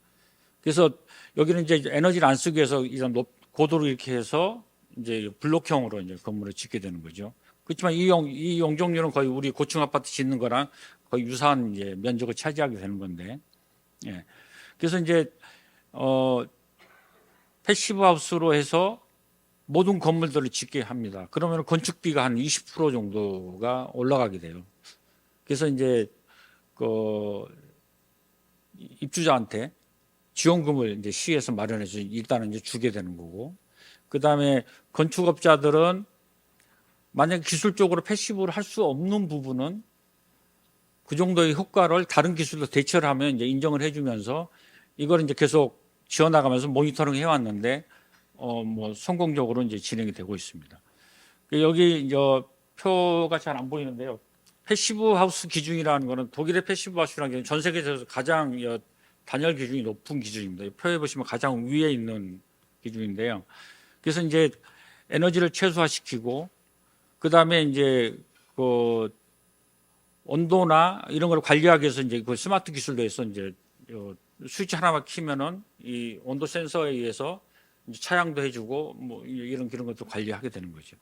그래서 여기는 이제 에너지를 안 쓰기 위해서 이런 고도로 이렇게 해서 이제 블록형으로 이제 건물을 짓게 되는 거죠. 그렇지만 이 용적률은 거의 우리 고층 아파트 짓는 거랑 거의 유사한 이제 면적을 차지하게 되는 건데, 예. 그래서 이제 패시브 하우스로 해서 모든 건물들을 짓게 합니다. 그러면 건축비가 한 20% 정도가 올라가게 돼요. 그래서 이제 입주자한테 지원금을 이제 시에서 마련해서 일단은 이제 주게 되는 거고, 그 다음에 건축업자들은 만약 기술적으로 패시브를 할 수 없는 부분은 그 정도의 효과를 다른 기술로 대처를 하면 이제 인정을 해주면서 이걸 이제 계속 지어나가면서 모니터링 해왔는데 뭐 성공적으로 이제 진행이 되고 있습니다. 여기 이제 표가 잘 안 보이는데요. 패시브 하우스 기준이라는 거는 독일의 패시브 하우스라는 게 전 세계에서 가장 단열 기준이 높은 기준입니다. 표에 보시면 가장 위에 있는 기준인데요. 그래서 이제 에너지를 최소화시키고 그 다음에 이제 그 온도나 이런 걸 관리하기 위해서 이제 그 스마트 기술로 해서 이제 스위치 하나만 키면은 이 온도 센서에 의해서 이제 차양도 해주고 뭐 이런 것도 관리하게 되는 거죠.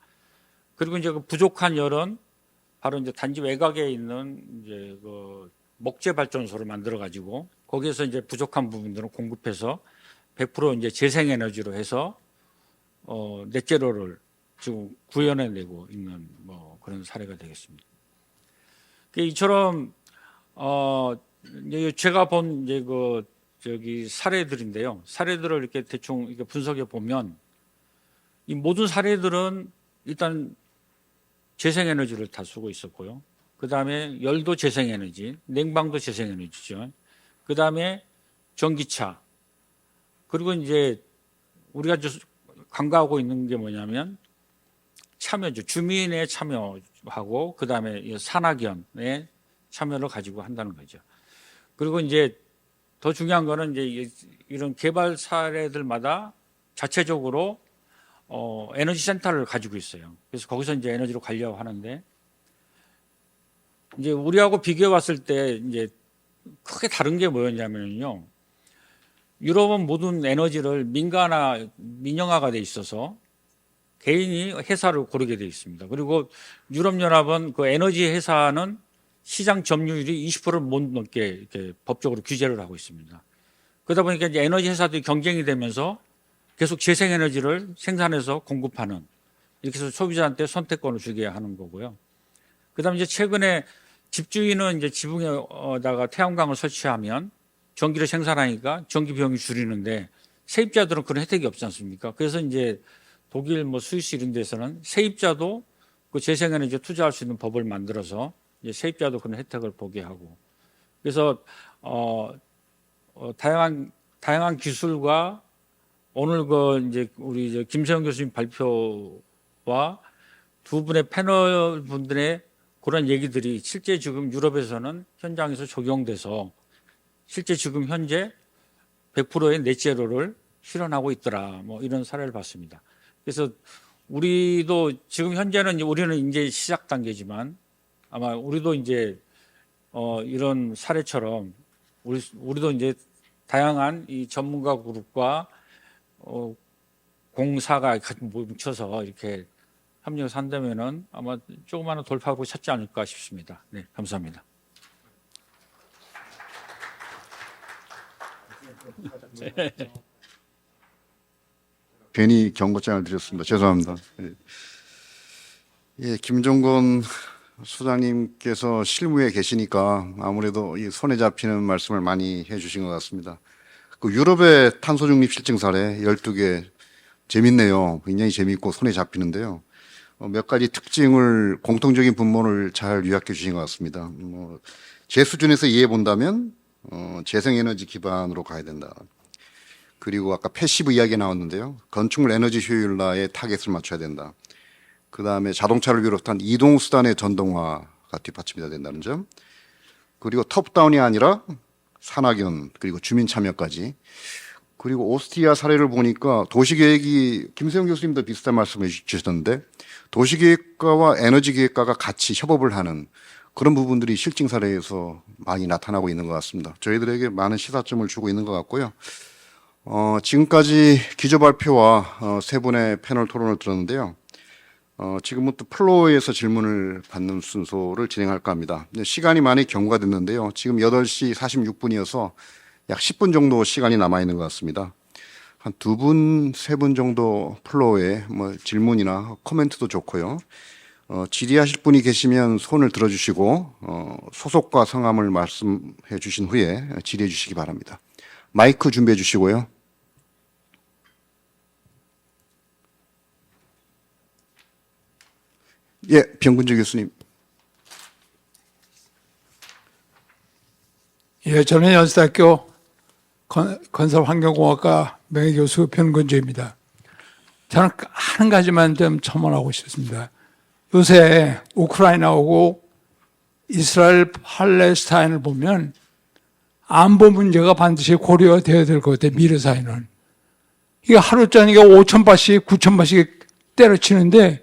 그리고 이제 그 부족한 열은 바로 이제 단지 외곽에 있는 이제 그 목재 발전소를 만들어 가지고 거기에서 이제 부족한 부분들을 공급해서 100% 이제 재생 에너지로 해서 넷제로를 지금 구현해내고 있는 뭐 그런 사례가 되겠습니다. 이처럼 이제 제가 본 이제 그 저기 사례들인데요. 사례들을 이렇게 대충 이렇게 분석해 보면 이 모든 사례들은 일단 재생에너지를 다 쓰고 있었고요. 그 다음에 열도 재생에너지, 냉방도 재생에너지죠. 그 다음에 전기차. 그리고 이제 우리가 간과하고 있는 게 뭐냐면 참여죠. 주민의 참여하고 그 다음에 산학연의 참여를 가지고 한다는 거죠. 그리고 이제 더 중요한 거는 이제 이런 개발 사례들마다 자체적으로 에너지 센터를 가지고 있어요. 그래서 거기서 이제 에너지를 관리하고 하는데 이제 우리하고 비교해 봤을 때 이제 크게 다른 게 뭐였냐면요. 유럽은 모든 에너지를 민영화가 돼 있어서 개인이 회사를 고르게 돼 있습니다. 그리고 유럽연합은 그 에너지 회사는 시장 점유율이 20%를 못 넘게 이렇게 법적으로 규제를 하고 있습니다. 그러다 보니까 이제 에너지 회사들이 경쟁이 되면서 계속 재생에너지를 생산해서 공급하는 이렇게 해서 소비자한테 선택권을 주게 하는 거고요. 그다음에 이제 최근에 집주인은 이제 지붕에다가 태양광을 설치하면 전기를 생산하니까 전기 비용이 줄이는데 세입자들은 그런 혜택이 없지 않습니까? 그래서 이제 독일 뭐 스위스 이런 데서는 세입자도 그 재생에너지에 투자할 수 있는 법을 만들어서 이제 세입자도 그런 혜택을 보게 하고 그래서 다양한 기술과 오늘 그 이제 우리 이제 김세영 교수님 발표와 두 분의 패널 분들의 그런 얘기들이 실제 지금 유럽에서는 현장에서 적용돼서 실제 지금 현재 100%의 넷제로를 실현하고 있더라. 뭐 이런 사례를 봤습니다. 그래서 우리도 지금 현재는 우리는 이제 시작 단계지만 아마 우리도 이제 이런 사례처럼 우리도 이제 다양한 이 전문가 그룹과 공사가 같이 뭉쳐서 이렇게 협력해서 한다면은 아마 조그마한 돌파구를 찾지 않을까 싶습니다. 네, 감사합니다. 괜히 경고장을 드렸습니다. 죄송합니다. 예, 김종건 수장님께서 실무에 계시니까 아무래도 이 손에 잡히는 말씀을 많이 해주신 것 같습니다. 그 유럽의 탄소 중립 실증 사례 12개 재밌네요. 굉장히 재밌고 손에 잡히는데요. 몇 가지 특징을 공통적인 분모를 잘 요약해 주신 것 같습니다. 제 수준에서 이해해 본다면 재생에너지 기반으로 가야 된다. 그리고 아까 패시브 이야기 나왔는데요. 건축물 에너지 효율화에 타겟을 맞춰야 된다. 그 다음에 자동차를 비롯한 이동 수단의 전동화가 뒷받침이 돼야 된다는 점. 그리고 톱다운이 아니라 산학연 그리고 주민 참여까지. 그리고 오스트리아 사례를 보니까 도시계획이 김세영 교수님도 비슷한 말씀을 주셨는데 도시계획과와 에너지계획과가 같이 협업을 하는 그런 부분들이 실증 사례에서 많이 나타나고 있는 것 같습니다. 저희들에게 많은 시사점을 주고 있는 것 같고요. 지금까지 기조 발표와 세 분의 패널 토론을 들었는데요. 지금부터 플로어에서 질문을 받는 순서를 진행할까 합니다. 시간이 많이 경과됐는데요. 지금 8시 46분이어서 약 10분 정도 시간이 남아 있는 것 같습니다. 한 2분, 3분 정도 플로어에 뭐 질문이나 코멘트도 좋고요. 질의하실 분이 계시면 손을 들어주시고 소속과 성함을 말씀해 주신 후에 질의해 주시기 바랍니다. 마이크 준비해 주시고요. 예, 병근주 교수님. 예, 저는 연세대학교 건설환경공학과 명예교수 변근주입니다. 저는 한 가지만 좀 첨언하고 싶습니다. 요새 우크라이나하고 이스라엘 팔레스타인을 보면 안보 문제가 반드시 고려되어야 될 것 같아요. 미래 사회는. 이게 하루 저녁에 5,000발씩 9,000발씩 때려치는데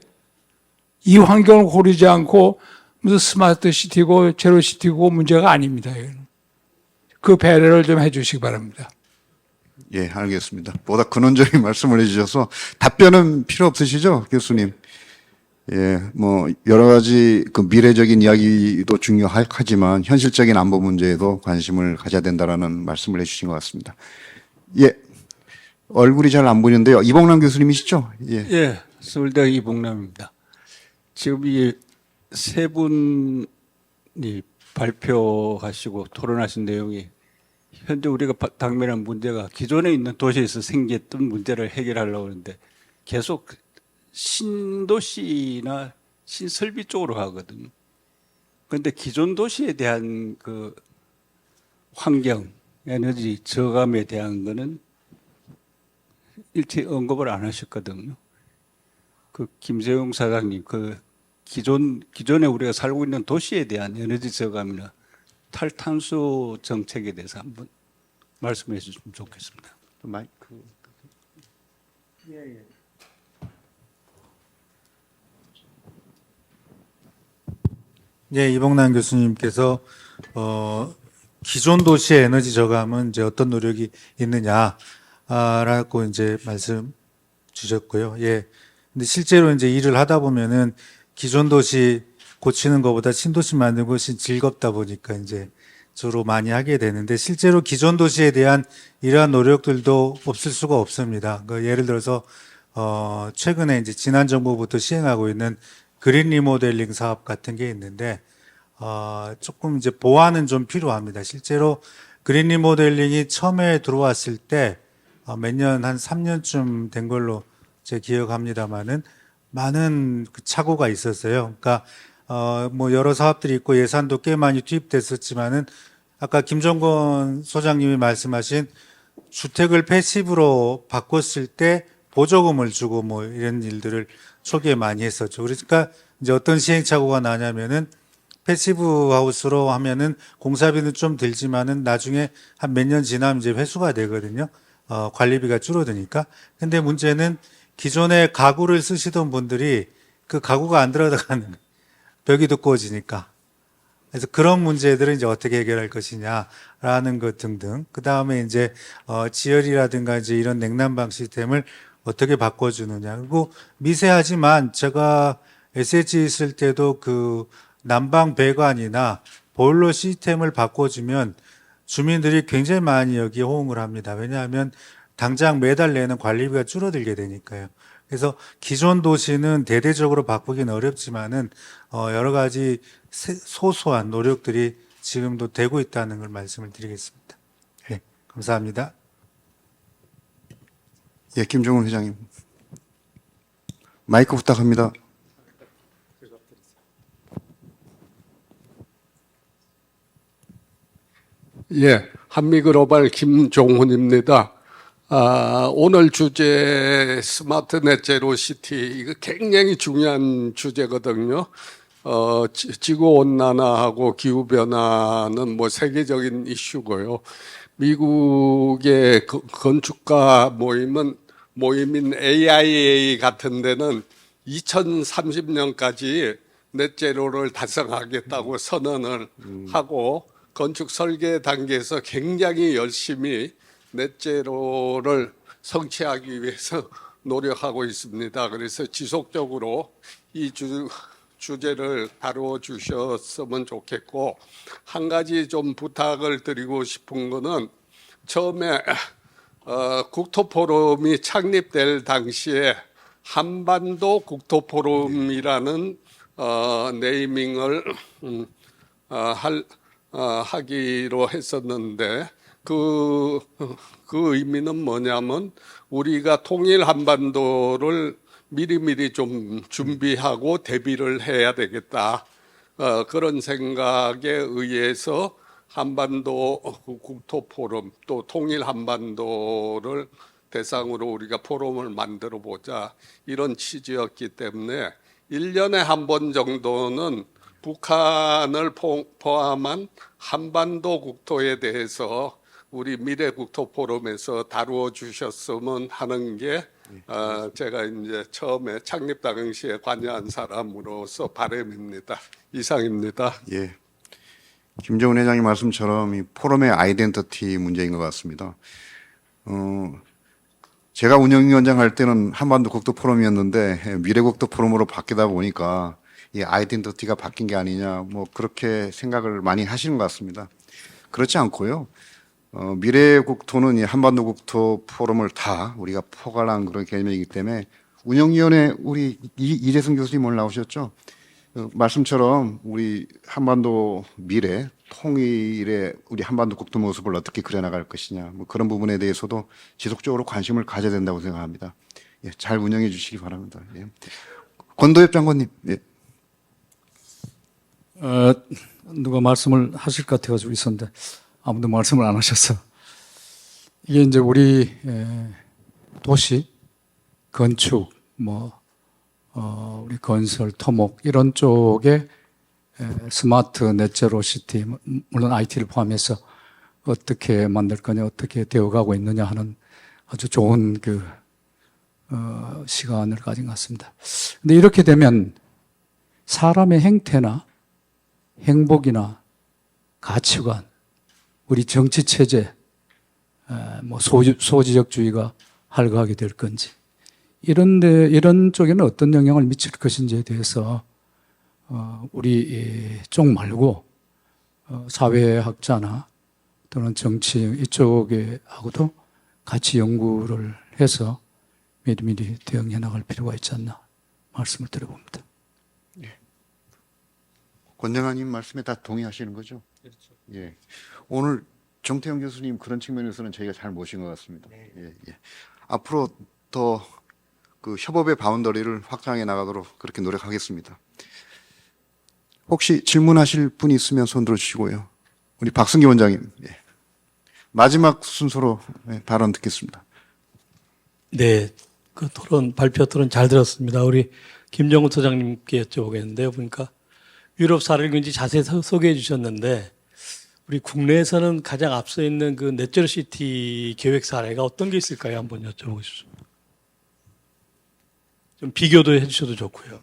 이 환경을 고르지 않고 무슨 스마트 시티고 제로 시티고 문제가 아닙니다. 이거는. 그 배려를 좀 해주시기 바랍니다. 예, 알겠습니다. 보다 근원적인 말씀을 해주셔서 답변은 필요 없으시죠, 교수님? 예, 뭐 여러 가지 그 미래적인 이야기도 중요하지만 현실적인 안보 문제에도 관심을 가져야 된다라는 말씀을 해주신 것 같습니다. 예, 얼굴이 잘 안 보이는데요. 이봉남 교수님이시죠? 예. 예, 서울대 이봉남입니다. 지금 이 세 분이 발표하시고 토론하신 내용이 현재 우리가 당면한 문제가 기존에 있는 도시에서 생겼던 문제를 해결하려고 하는데 계속 신도시나 신설비 쪽으로 가거든요. 그런데 기존 도시에 대한 그 환경, 에너지 저감에 대한 거는 일체 언급을 안 하셨거든요. 그 김세용 사장님, 그 기존에 우리가 살고 있는 도시에 대한 에너지 저감이나 탈탄소 정책에 대해서 한번 말씀해 주시면 좋겠습니다. 마이크. 예, 이봉남 교수님께서 기존 도시의 에너지 저감은 이제 어떤 노력이 있느냐라고 이제 말씀 주셨고요. 예. 근데 실제로 이제 일을 하다 보면은 기존 도시 고치는 것보다 신도시 만드는 것이 즐겁다 보니까 이제 주로 많이 하게 되는데 실제로 기존 도시에 대한 이러한 노력들도 없을 수가 없습니다. 그 예를 들어서 최근에 이제 지난 정부부터 시행하고 있는 그린 리모델링 사업 같은 게 있는데 조금 이제 보완은 좀 필요합니다. 실제로 그린 리모델링이 처음에 들어왔을 때 몇 년 한 3년쯤 된 걸로 제 기억합니다만은 많은 그 착오가 있었어요. 그러니까 뭐 여러 사업들이 있고 예산도 꽤 많이 투입됐었지만은 아까 김정건 소장님이 말씀하신 주택을 패시브로 바꿨을 때 보조금을 주고 뭐 이런 일들을 초기에 많이 했었죠. 그러니까 이제 어떤 시행착오가 나냐면은 패시브 하우스로 하면은 공사비는 좀 들지만은 나중에 한 몇 년 지나면 이제 회수가 되거든요. 관리비가 줄어드니까. 근데 문제는 기존에 가구를 쓰시던 분들이 그 가구가 안 들어가는 거예요. 벽이 두꺼워지니까. 그래서 그런 문제들을 이제 어떻게 해결할 것이냐라는 것 등등. 그 다음에 이제 지열이라든가 이제 이런 냉난방 시스템을 어떻게 바꿔주느냐. 그리고 미세하지만 제가 SH 있을 때도 그 난방 배관이나 보일러 시스템을 바꿔주면 주민들이 굉장히 많이 여기에 호응을 합니다. 왜냐하면 당장 매달 내는 관리비가 줄어들게 되니까요. 그래서 기존 도시는 대대적으로 바꾸기는 어렵지만은 여러 가지 소소한 노력들이 지금도 되고 있다는 걸 말씀을 드리겠습니다. 네, 감사합니다. 예, 김종훈 회장님. 마이크 부탁합니다. 예, 한미글로벌 김종훈입니다. 오늘 주제 스마트 넷제로 시티 이거 굉장히 중요한 주제거든요. 지구 온난화하고 기후 변화는 뭐 세계적인 이슈고요. 미국의 건축가 모임인 AIA 같은 데는 2030년까지 넷제로를 달성하겠다고 선언을 하고 건축 설계 단계에서 굉장히 열심히 넷제로를 성취하기 위해서 노력하고 있습니다. 그래서 지속적으로 이 주제를 다루어 주셨으면 좋겠고, 한 가지 좀 부탁을 드리고 싶은 거는 처음에 국토포럼이 창립될 당시에 한반도 국토포럼이라는 네이밍을 하기로 했었는데 그 의미는 뭐냐면 우리가 통일 한반도를 미리미리 좀 준비하고 대비를 해야 되겠다. 그런 생각에 의해서 한반도 국토 포럼 또 통일 한반도를 대상으로 우리가 포럼을 만들어 보자 이런 취지였기 때문에 1년에 한 번 정도는 북한을 포함한 한반도 국토에 대해서 우리 미래 국토 포럼에서 다루어 주셨으면 하는 게 제가 이제 처음에 창립 당시에 관여한 사람으로서 바람입니다. 이상입니다. 예. 김정은 회장님 말씀처럼 이 포럼의 아이덴티티 문제인 것 같습니다. 제가 운영위원장 할 때는 한반도 국도 포럼이었는데 미래 국도 포럼으로 바뀌다 보니까 이 아이덴티티가 바뀐 게 아니냐 뭐 그렇게 생각을 많이 하시는 것 같습니다. 그렇지 않고요. 미래 국토는 이 한반도 국토 포럼을 다 우리가 포괄한 그런 개념이기 때문에 운영위원회 우리 이재승 교수님 오늘 나오셨죠? 말씀처럼 우리 한반도 미래 통일의 우리 한반도 국토 모습을 어떻게 그려나갈 것이냐 뭐 그런 부분에 대해서도 지속적으로 관심을 가져야 된다고 생각합니다. 예, 잘 운영해 주시기 바랍니다. 예. 권도엽 장관님. 예. 누가 말씀을 하실 것 같아가지고 있었는데 아무도 말씀을 안 하셔서 이게 이제 우리 도시 건축 우리 건설 토목 이런 쪽에 스마트 넷제로 시티 물론 IT를 포함해서 어떻게 만들 거냐 어떻게 되어가고 있느냐 하는 아주 좋은 시간을 가진 것 같습니다. 근데 이렇게 되면 사람의 행태나 행복이나 가치관, 우리 정치 체제, 소지적주의가 활과하게 될 건지, 이런 쪽에는 어떤 영향을 미칠 것인지에 대해서 우리 쪽 말고 사회학자나 또는 정치 이쪽하고도 같이 연구를 해서 미리미리 대응해 나갈 필요가 있지 않나 말씀을 드려봅니다. 권정아님 말씀에 다 동의하시는 거죠? 그렇죠. 예. 오늘 정태영 교수님 그런 측면에서는 저희가 잘 모신 것 같습니다. 네. 예, 예. 앞으로 더 그 협업의 바운더리를 확장해 나가도록 그렇게 노력하겠습니다. 혹시 질문하실 분이 있으면 손 들어주시고요. 우리 박승기 원장님. 예. 마지막 순서로 발언 듣겠습니다. 네, 그 발표 토론 잘 들었습니다. 우리 김정은 소장님께 여쭤보겠는데요. 보니까 유럽 사례를 굉장히 자세히 소개해 주셨는데 우리 국내에서는 가장 앞서 있는 그 넷제로 시티 계획 사례가 어떤 게 있을까요? 한번 여쭤보고 싶습니다. 좀 비교도 해주셔도 좋고요.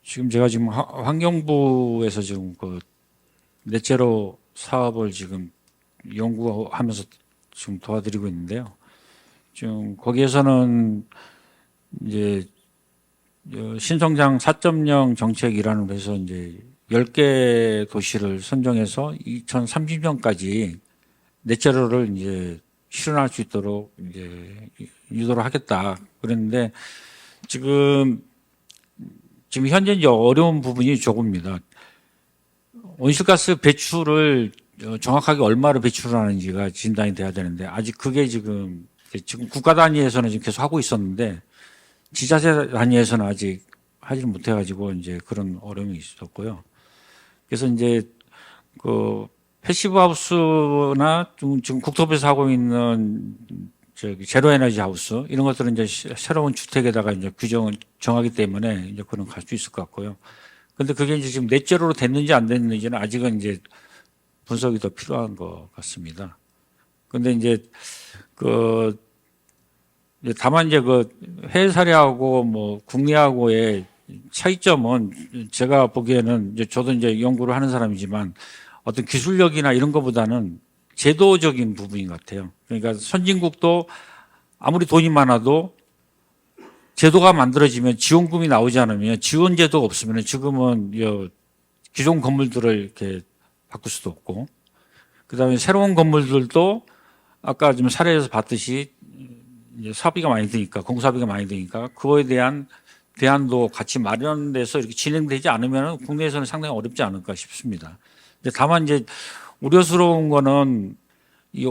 지금 제가 지금 환경부에서 지금 그 넷제로 사업을 지금 연구하면서 지금 도와드리고 있는데요. 지금 거기에서는 이제 신성장 4.0 정책이라는 데서 이제 10개 도시를 선정해서 2030년까지 넷제로를 이제 실현할 수 있도록 이제 유도를 하겠다 그랬는데 지금 현재 이제 어려운 부분이 조금입니다. 온실가스 배출을 정확하게 얼마로 배출하는지가 진단이 돼야 되는데 아직 그게 지금 국가 단위에서는 지금 계속 하고 있었는데 지자체 단위에서는 아직 하지를 못해가지고 이제 그런 어려움이 있었고요. 그래서 이제 그 패시브 하우스나 지금 국토부에서 하고 있는 제로 에너지 하우스 이런 것들은 이제 새로운 주택에다가 이제 규정을 정하기 때문에 이제 그런 갈 수 있을 것 같고요. 근데 그게 이제 지금 넷제로로 됐는지 안 됐는지는 아직은 이제 분석이 더 필요한 것 같습니다. 근데 이제 다만 이제 해외 사례하고 뭐 국내하고의 차이점은 제가 보기에는 이제 저도 이제 연구를 하는 사람이지만 어떤 기술력이나 이런 것보다는 제도적인 부분인 것 같아요. 그러니까 선진국도 아무리 돈이 많아도 제도가 만들어지면 지원금이 나오지 않으면 지원 제도가 없으면 지금은 기존 건물들을 이렇게 바꿀 수도 없고 그다음에 새로운 건물들도 아까 좀 사례에서 봤듯이 이제 사비가 많이 드니까 공사비가 많이 드니까 그거에 대한 대안도 같이 마련돼서 이렇게 진행되지 않으면 국내에서는 상당히 어렵지 않을까 싶습니다. 근데 다만 이제 우려스러운 거는 이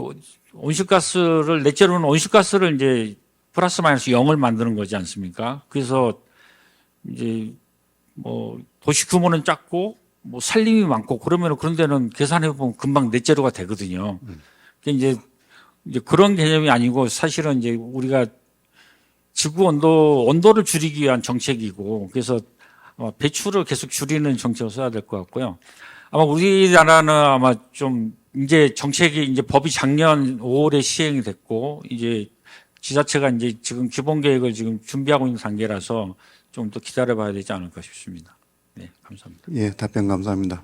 온실가스를 넷제로는 온실가스를 이제 플러스 마이너스 0을 만드는 거지 않습니까? 그래서 이제 뭐 도시 규모는 작고 뭐 산림이 많고 그러면 그런 데는 계산해 보면 금방 넷제로가 되거든요. 이제 그런 개념이 아니고 사실은 이제 우리가 지구 온도를 줄이기 위한 정책이고 그래서 배출을 계속 줄이는 정책을 써야 될 것 같고요. 아마 우리나라는 아마 좀 이제 정책이 이제 법이 작년 5월에 시행이 됐고 이제 지자체가 이제 지금 기본 계획을 지금 준비하고 있는 단계라서 좀 더 기다려봐야 되지 않을까 싶습니다. 네, 감사합니다. 예, 답변 감사합니다.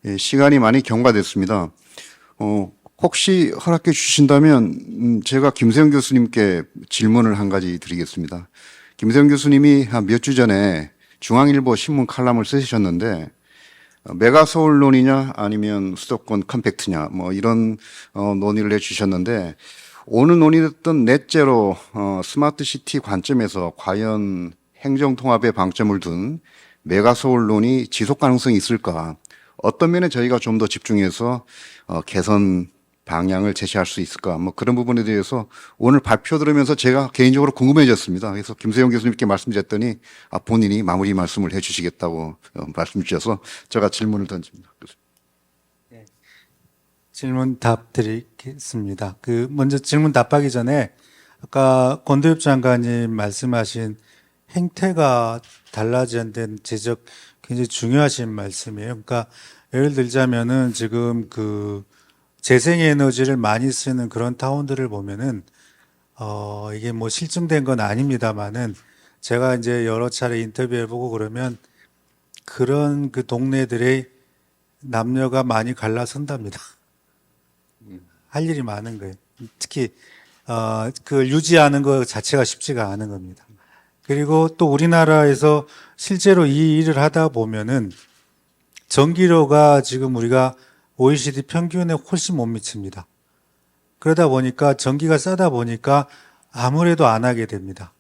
예, 시간이 많이 경과됐습니다. 혹시 허락해 주신다면 제가 김세영 교수님께 질문을 한 가지 드리겠습니다. 김세영 교수님이 한 몇 주 전에 중앙일보 신문 칼럼을 쓰셨는데 메가서울론이냐 아니면 수도권 컴팩트냐 뭐 이런 논의를 해주셨는데 오늘 논의됐던 넷제로 스마트 시티 관점에서 과연 행정통합에 방점을 둔 메가서울론이 지속 가능성이 있을까? 어떤 면에 저희가 좀 더 집중해서 개선 방향을 제시할 수 있을까? 뭐 그런 부분에 대해서 오늘 발표 들으면서 제가 개인적으로 궁금해졌습니다. 그래서 김세용 교수님께 말씀드렸더니 본인이 마무리 말씀을 해주시겠다고 말씀 주셔서 제가 질문을 던집니다. 질문 답 드리겠습니다. 먼저 질문 답하기 전에 아까 권도엽 장관님 말씀하신 행태가 달라진다는 지적 굉장히 중요하신 말씀이에요. 그러니까 예를 들자면은 지금 재생에너지를 많이 쓰는 그런 타운들을 보면은 이게 뭐 실증된 건 아닙니다만은 제가 이제 여러 차례 인터뷰해보고 그러면 그런 그 동네들의 남녀가 많이 갈라선답니다. 할 일이 많은 거예요. 특히 그걸 유지하는 것 자체가 쉽지가 않은 겁니다. 그리고 또 우리나라에서 실제로 이 일을 하다 보면은 전기료가 지금 우리가 OECD 평균에 훨씬 못 미칩니다. 그러다 보니까 전기가 싸다 보니까 아무래도 안 하게 됩니다.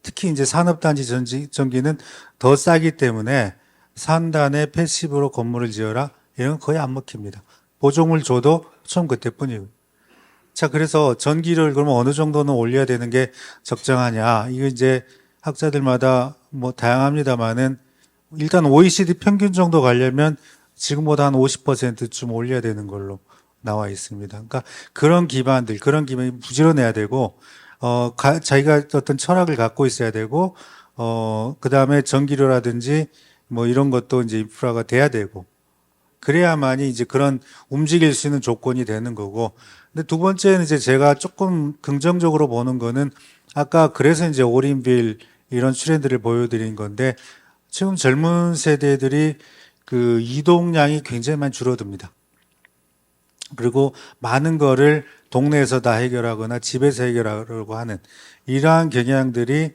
특히 이제 산업단지 전기는 더 싸기 때문에 산단에 패시브로 건물을 지어라 이런 건 거의 안 먹힙니다. 보조금을 줘도 처음 그때뿐이고. 자, 그래서 전기를 그러면 어느 정도는 올려야 되는 게 적정하냐? 이거 이제 학자들마다 뭐 다양합니다만은 일단 OECD 평균 정도 가려면 지금보다 한 50%쯤 올려야 되는 걸로 나와 있습니다. 그러니까 그런 기반이 부지런해야 되고, 자기가 어떤 철학을 갖고 있어야 되고, 그 다음에 전기료라든지 뭐 이런 것도 이제 인프라가 돼야 되고, 그래야만이 이제 그런 움직일 수 있는 조건이 되는 거고. 근데 두 번째는 이제 제가 조금 긍정적으로 보는 거는 아까 그래서 이제 올인빌 이런 트렌드를 보여드린 건데 지금 젊은 세대들이 그 이동량이 굉장히 많이 줄어듭니다. 그리고 많은 거를 동네에서 다 해결하거나 집에서 해결하려고 하는 이러한 경향들이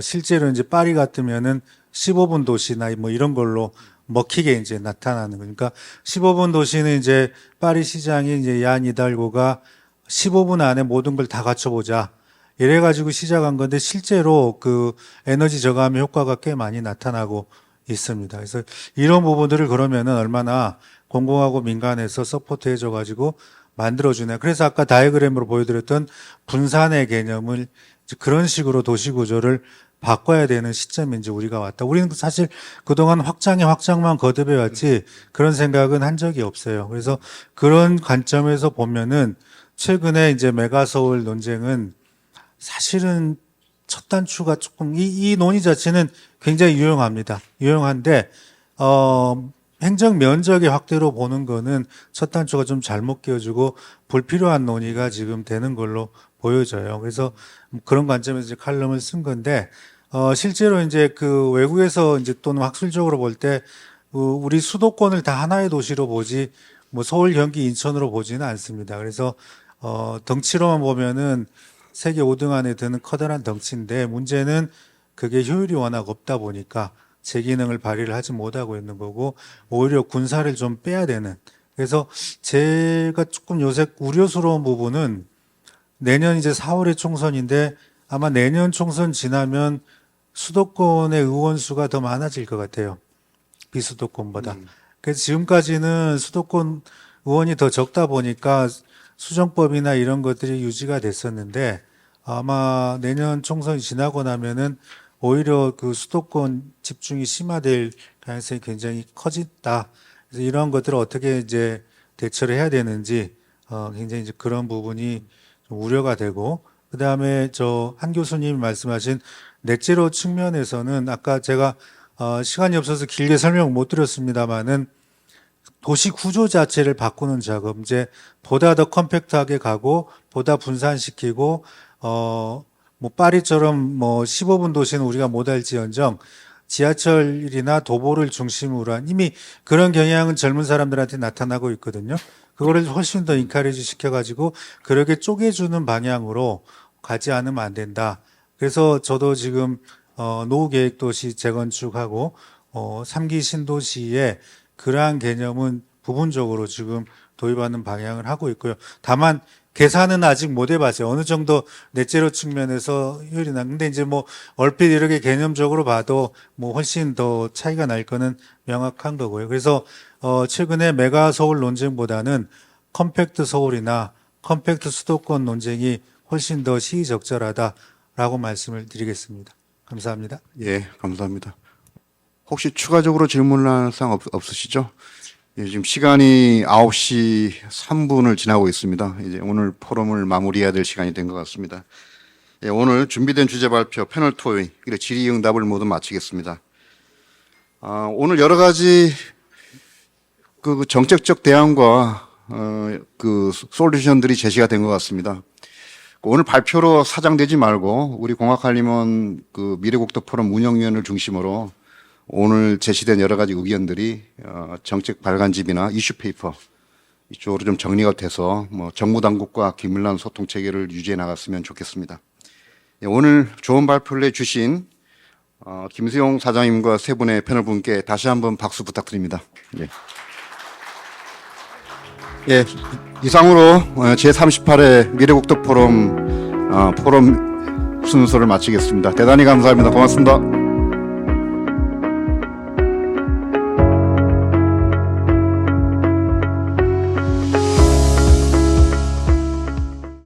실제로 이제 파리 같으면은 15분 도시나 뭐 이런 걸로 먹히게 이제 나타나는 거니까 15분 도시는 이제 파리 시장이 이제 얀 이달고가 15분 안에 모든 걸 다 갖춰보자. 이래가지고 시작한 건데 실제로 그 에너지 저감의 효과가 꽤 많이 나타나고 있습니다. 그래서 이런 부분들을 그러면은 얼마나 공공하고 민간에서 서포트 해줘가지고 만들어주냐. 그래서 아까 다이어그램으로 보여드렸던 분산의 개념을 그런 식으로 도시 구조를 바꿔야 되는 시점에 이제 우리가 왔다. 우리는 사실 그동안 확장만 거듭해왔지 그런 생각은 한 적이 없어요. 그래서 그런 관점에서 보면은 최근에 이제 메가서울 논쟁은 사실은 첫 단추가 조금 이 논의 자체는 굉장히 유용합니다. 유용한데 행정 면적의 확대로 보는 거는 첫 단추가 좀 잘못 끼워주고 불필요한 논의가 지금 되는 걸로 보여져요. 그래서 그런 관점에서 이제 칼럼을 쓴 건데 실제로 이제 그 외국에서 이제 또는 학술적으로 볼 때 우리 수도권을 다 하나의 도시로 보지 뭐 서울, 경기, 인천으로 보지는 않습니다. 그래서 덩치로만 보면은 세계 5등 안에 드는 커다란 덩치인데 문제는 그게 효율이 워낙 없다 보니까 제 기능을 발휘를 하지 못하고 있는 거고 오히려 군사를 좀 빼야 되는. 그래서 제가 조금 요새 우려스러운 부분은 내년 이제 4월에 총선인데 아마 내년 총선 지나면 수도권의 의원 수가 더 많아질 것 같아요. 비수도권보다. 그래서 지금까지는 수도권 의원이 더 적다 보니까 수정법이나 이런 것들이 유지가 됐었는데 아마 내년 총선이 지나고 나면은 오히려 그 수도권 집중이 심화될 가능성이 굉장히 커진다. 그래서 이런 것들을 어떻게 이제 대처를 해야 되는지 굉장히 이제 그런 부분이 좀 우려가 되고 그 다음에 한 교수님이 말씀하신 넷제로 측면에서는 아까 제가 시간이 없어서 길게 설명 못 드렸습니다만은 도시 구조 자체를 바꾸는 작업, 이제 보다 더 컴팩트하게 가고 보다 분산시키고 뭐 파리처럼 뭐 15분 도시는 우리가 못할지언정 지하철이나 도보를 중심으로 한 이미 그런 경향은 젊은 사람들한테 나타나고 있거든요. 그거를 훨씬 더 인카리지 시켜가지고 그렇게 쪼개주는 방향으로 가지 않으면 안 된다. 그래서 저도 지금 노후계획도시 재건축하고 3기 신도시에 그러한 개념은 부분적으로 지금 도입하는 방향을 하고 있고요. 다만 계산은 아직 못 해봤어요. 어느 정도 넷제로 측면에서 효율이 나. 근데 이제 뭐 얼핏 이렇게 개념적으로 봐도 뭐 훨씬 더 차이가 날 거는 명확한 거고요. 그래서 최근에 메가 서울 논쟁보다는 컴팩트 서울이나 컴팩트 수도권 논쟁이 훨씬 더 시의적절하다라고 말씀을 드리겠습니다. 감사합니다. 예, 감사합니다. 혹시 추가적으로 질문할 사항 없으시죠? 예, 지금 시간이 9시 3분을 지나고 있습니다. 이제 오늘 포럼을 마무리해야 될 시간이 된 것 같습니다. 예, 오늘 준비된 주제 발표, 패널 토의, 그리고 질의응답을 모두 마치겠습니다. 오늘 여러 가지 그 정책적 대안과 그 솔루션들이 제시가 된 것 같습니다. 오늘 발표로 사장되지 말고 우리 공학관리원 그 미래국토 포럼 운영위원을 중심으로 오늘 제시된 여러 가지 의견들이 정책 발간집이나 이슈 페이퍼 이쪽으로 좀 정리가 돼서 뭐 정부 당국과 긴밀한 소통 체계를 유지해 나갔으면 좋겠습니다. 예, 오늘 좋은 발표를 해주신 김수용 사장님과 세 분의 패널 분께 다시 한번 박수 부탁드립니다. 예. 예, 이상으로 제38회 미래국토 포럼 포럼 순서를 마치겠습니다. 대단히 감사합니다. 고맙습니다.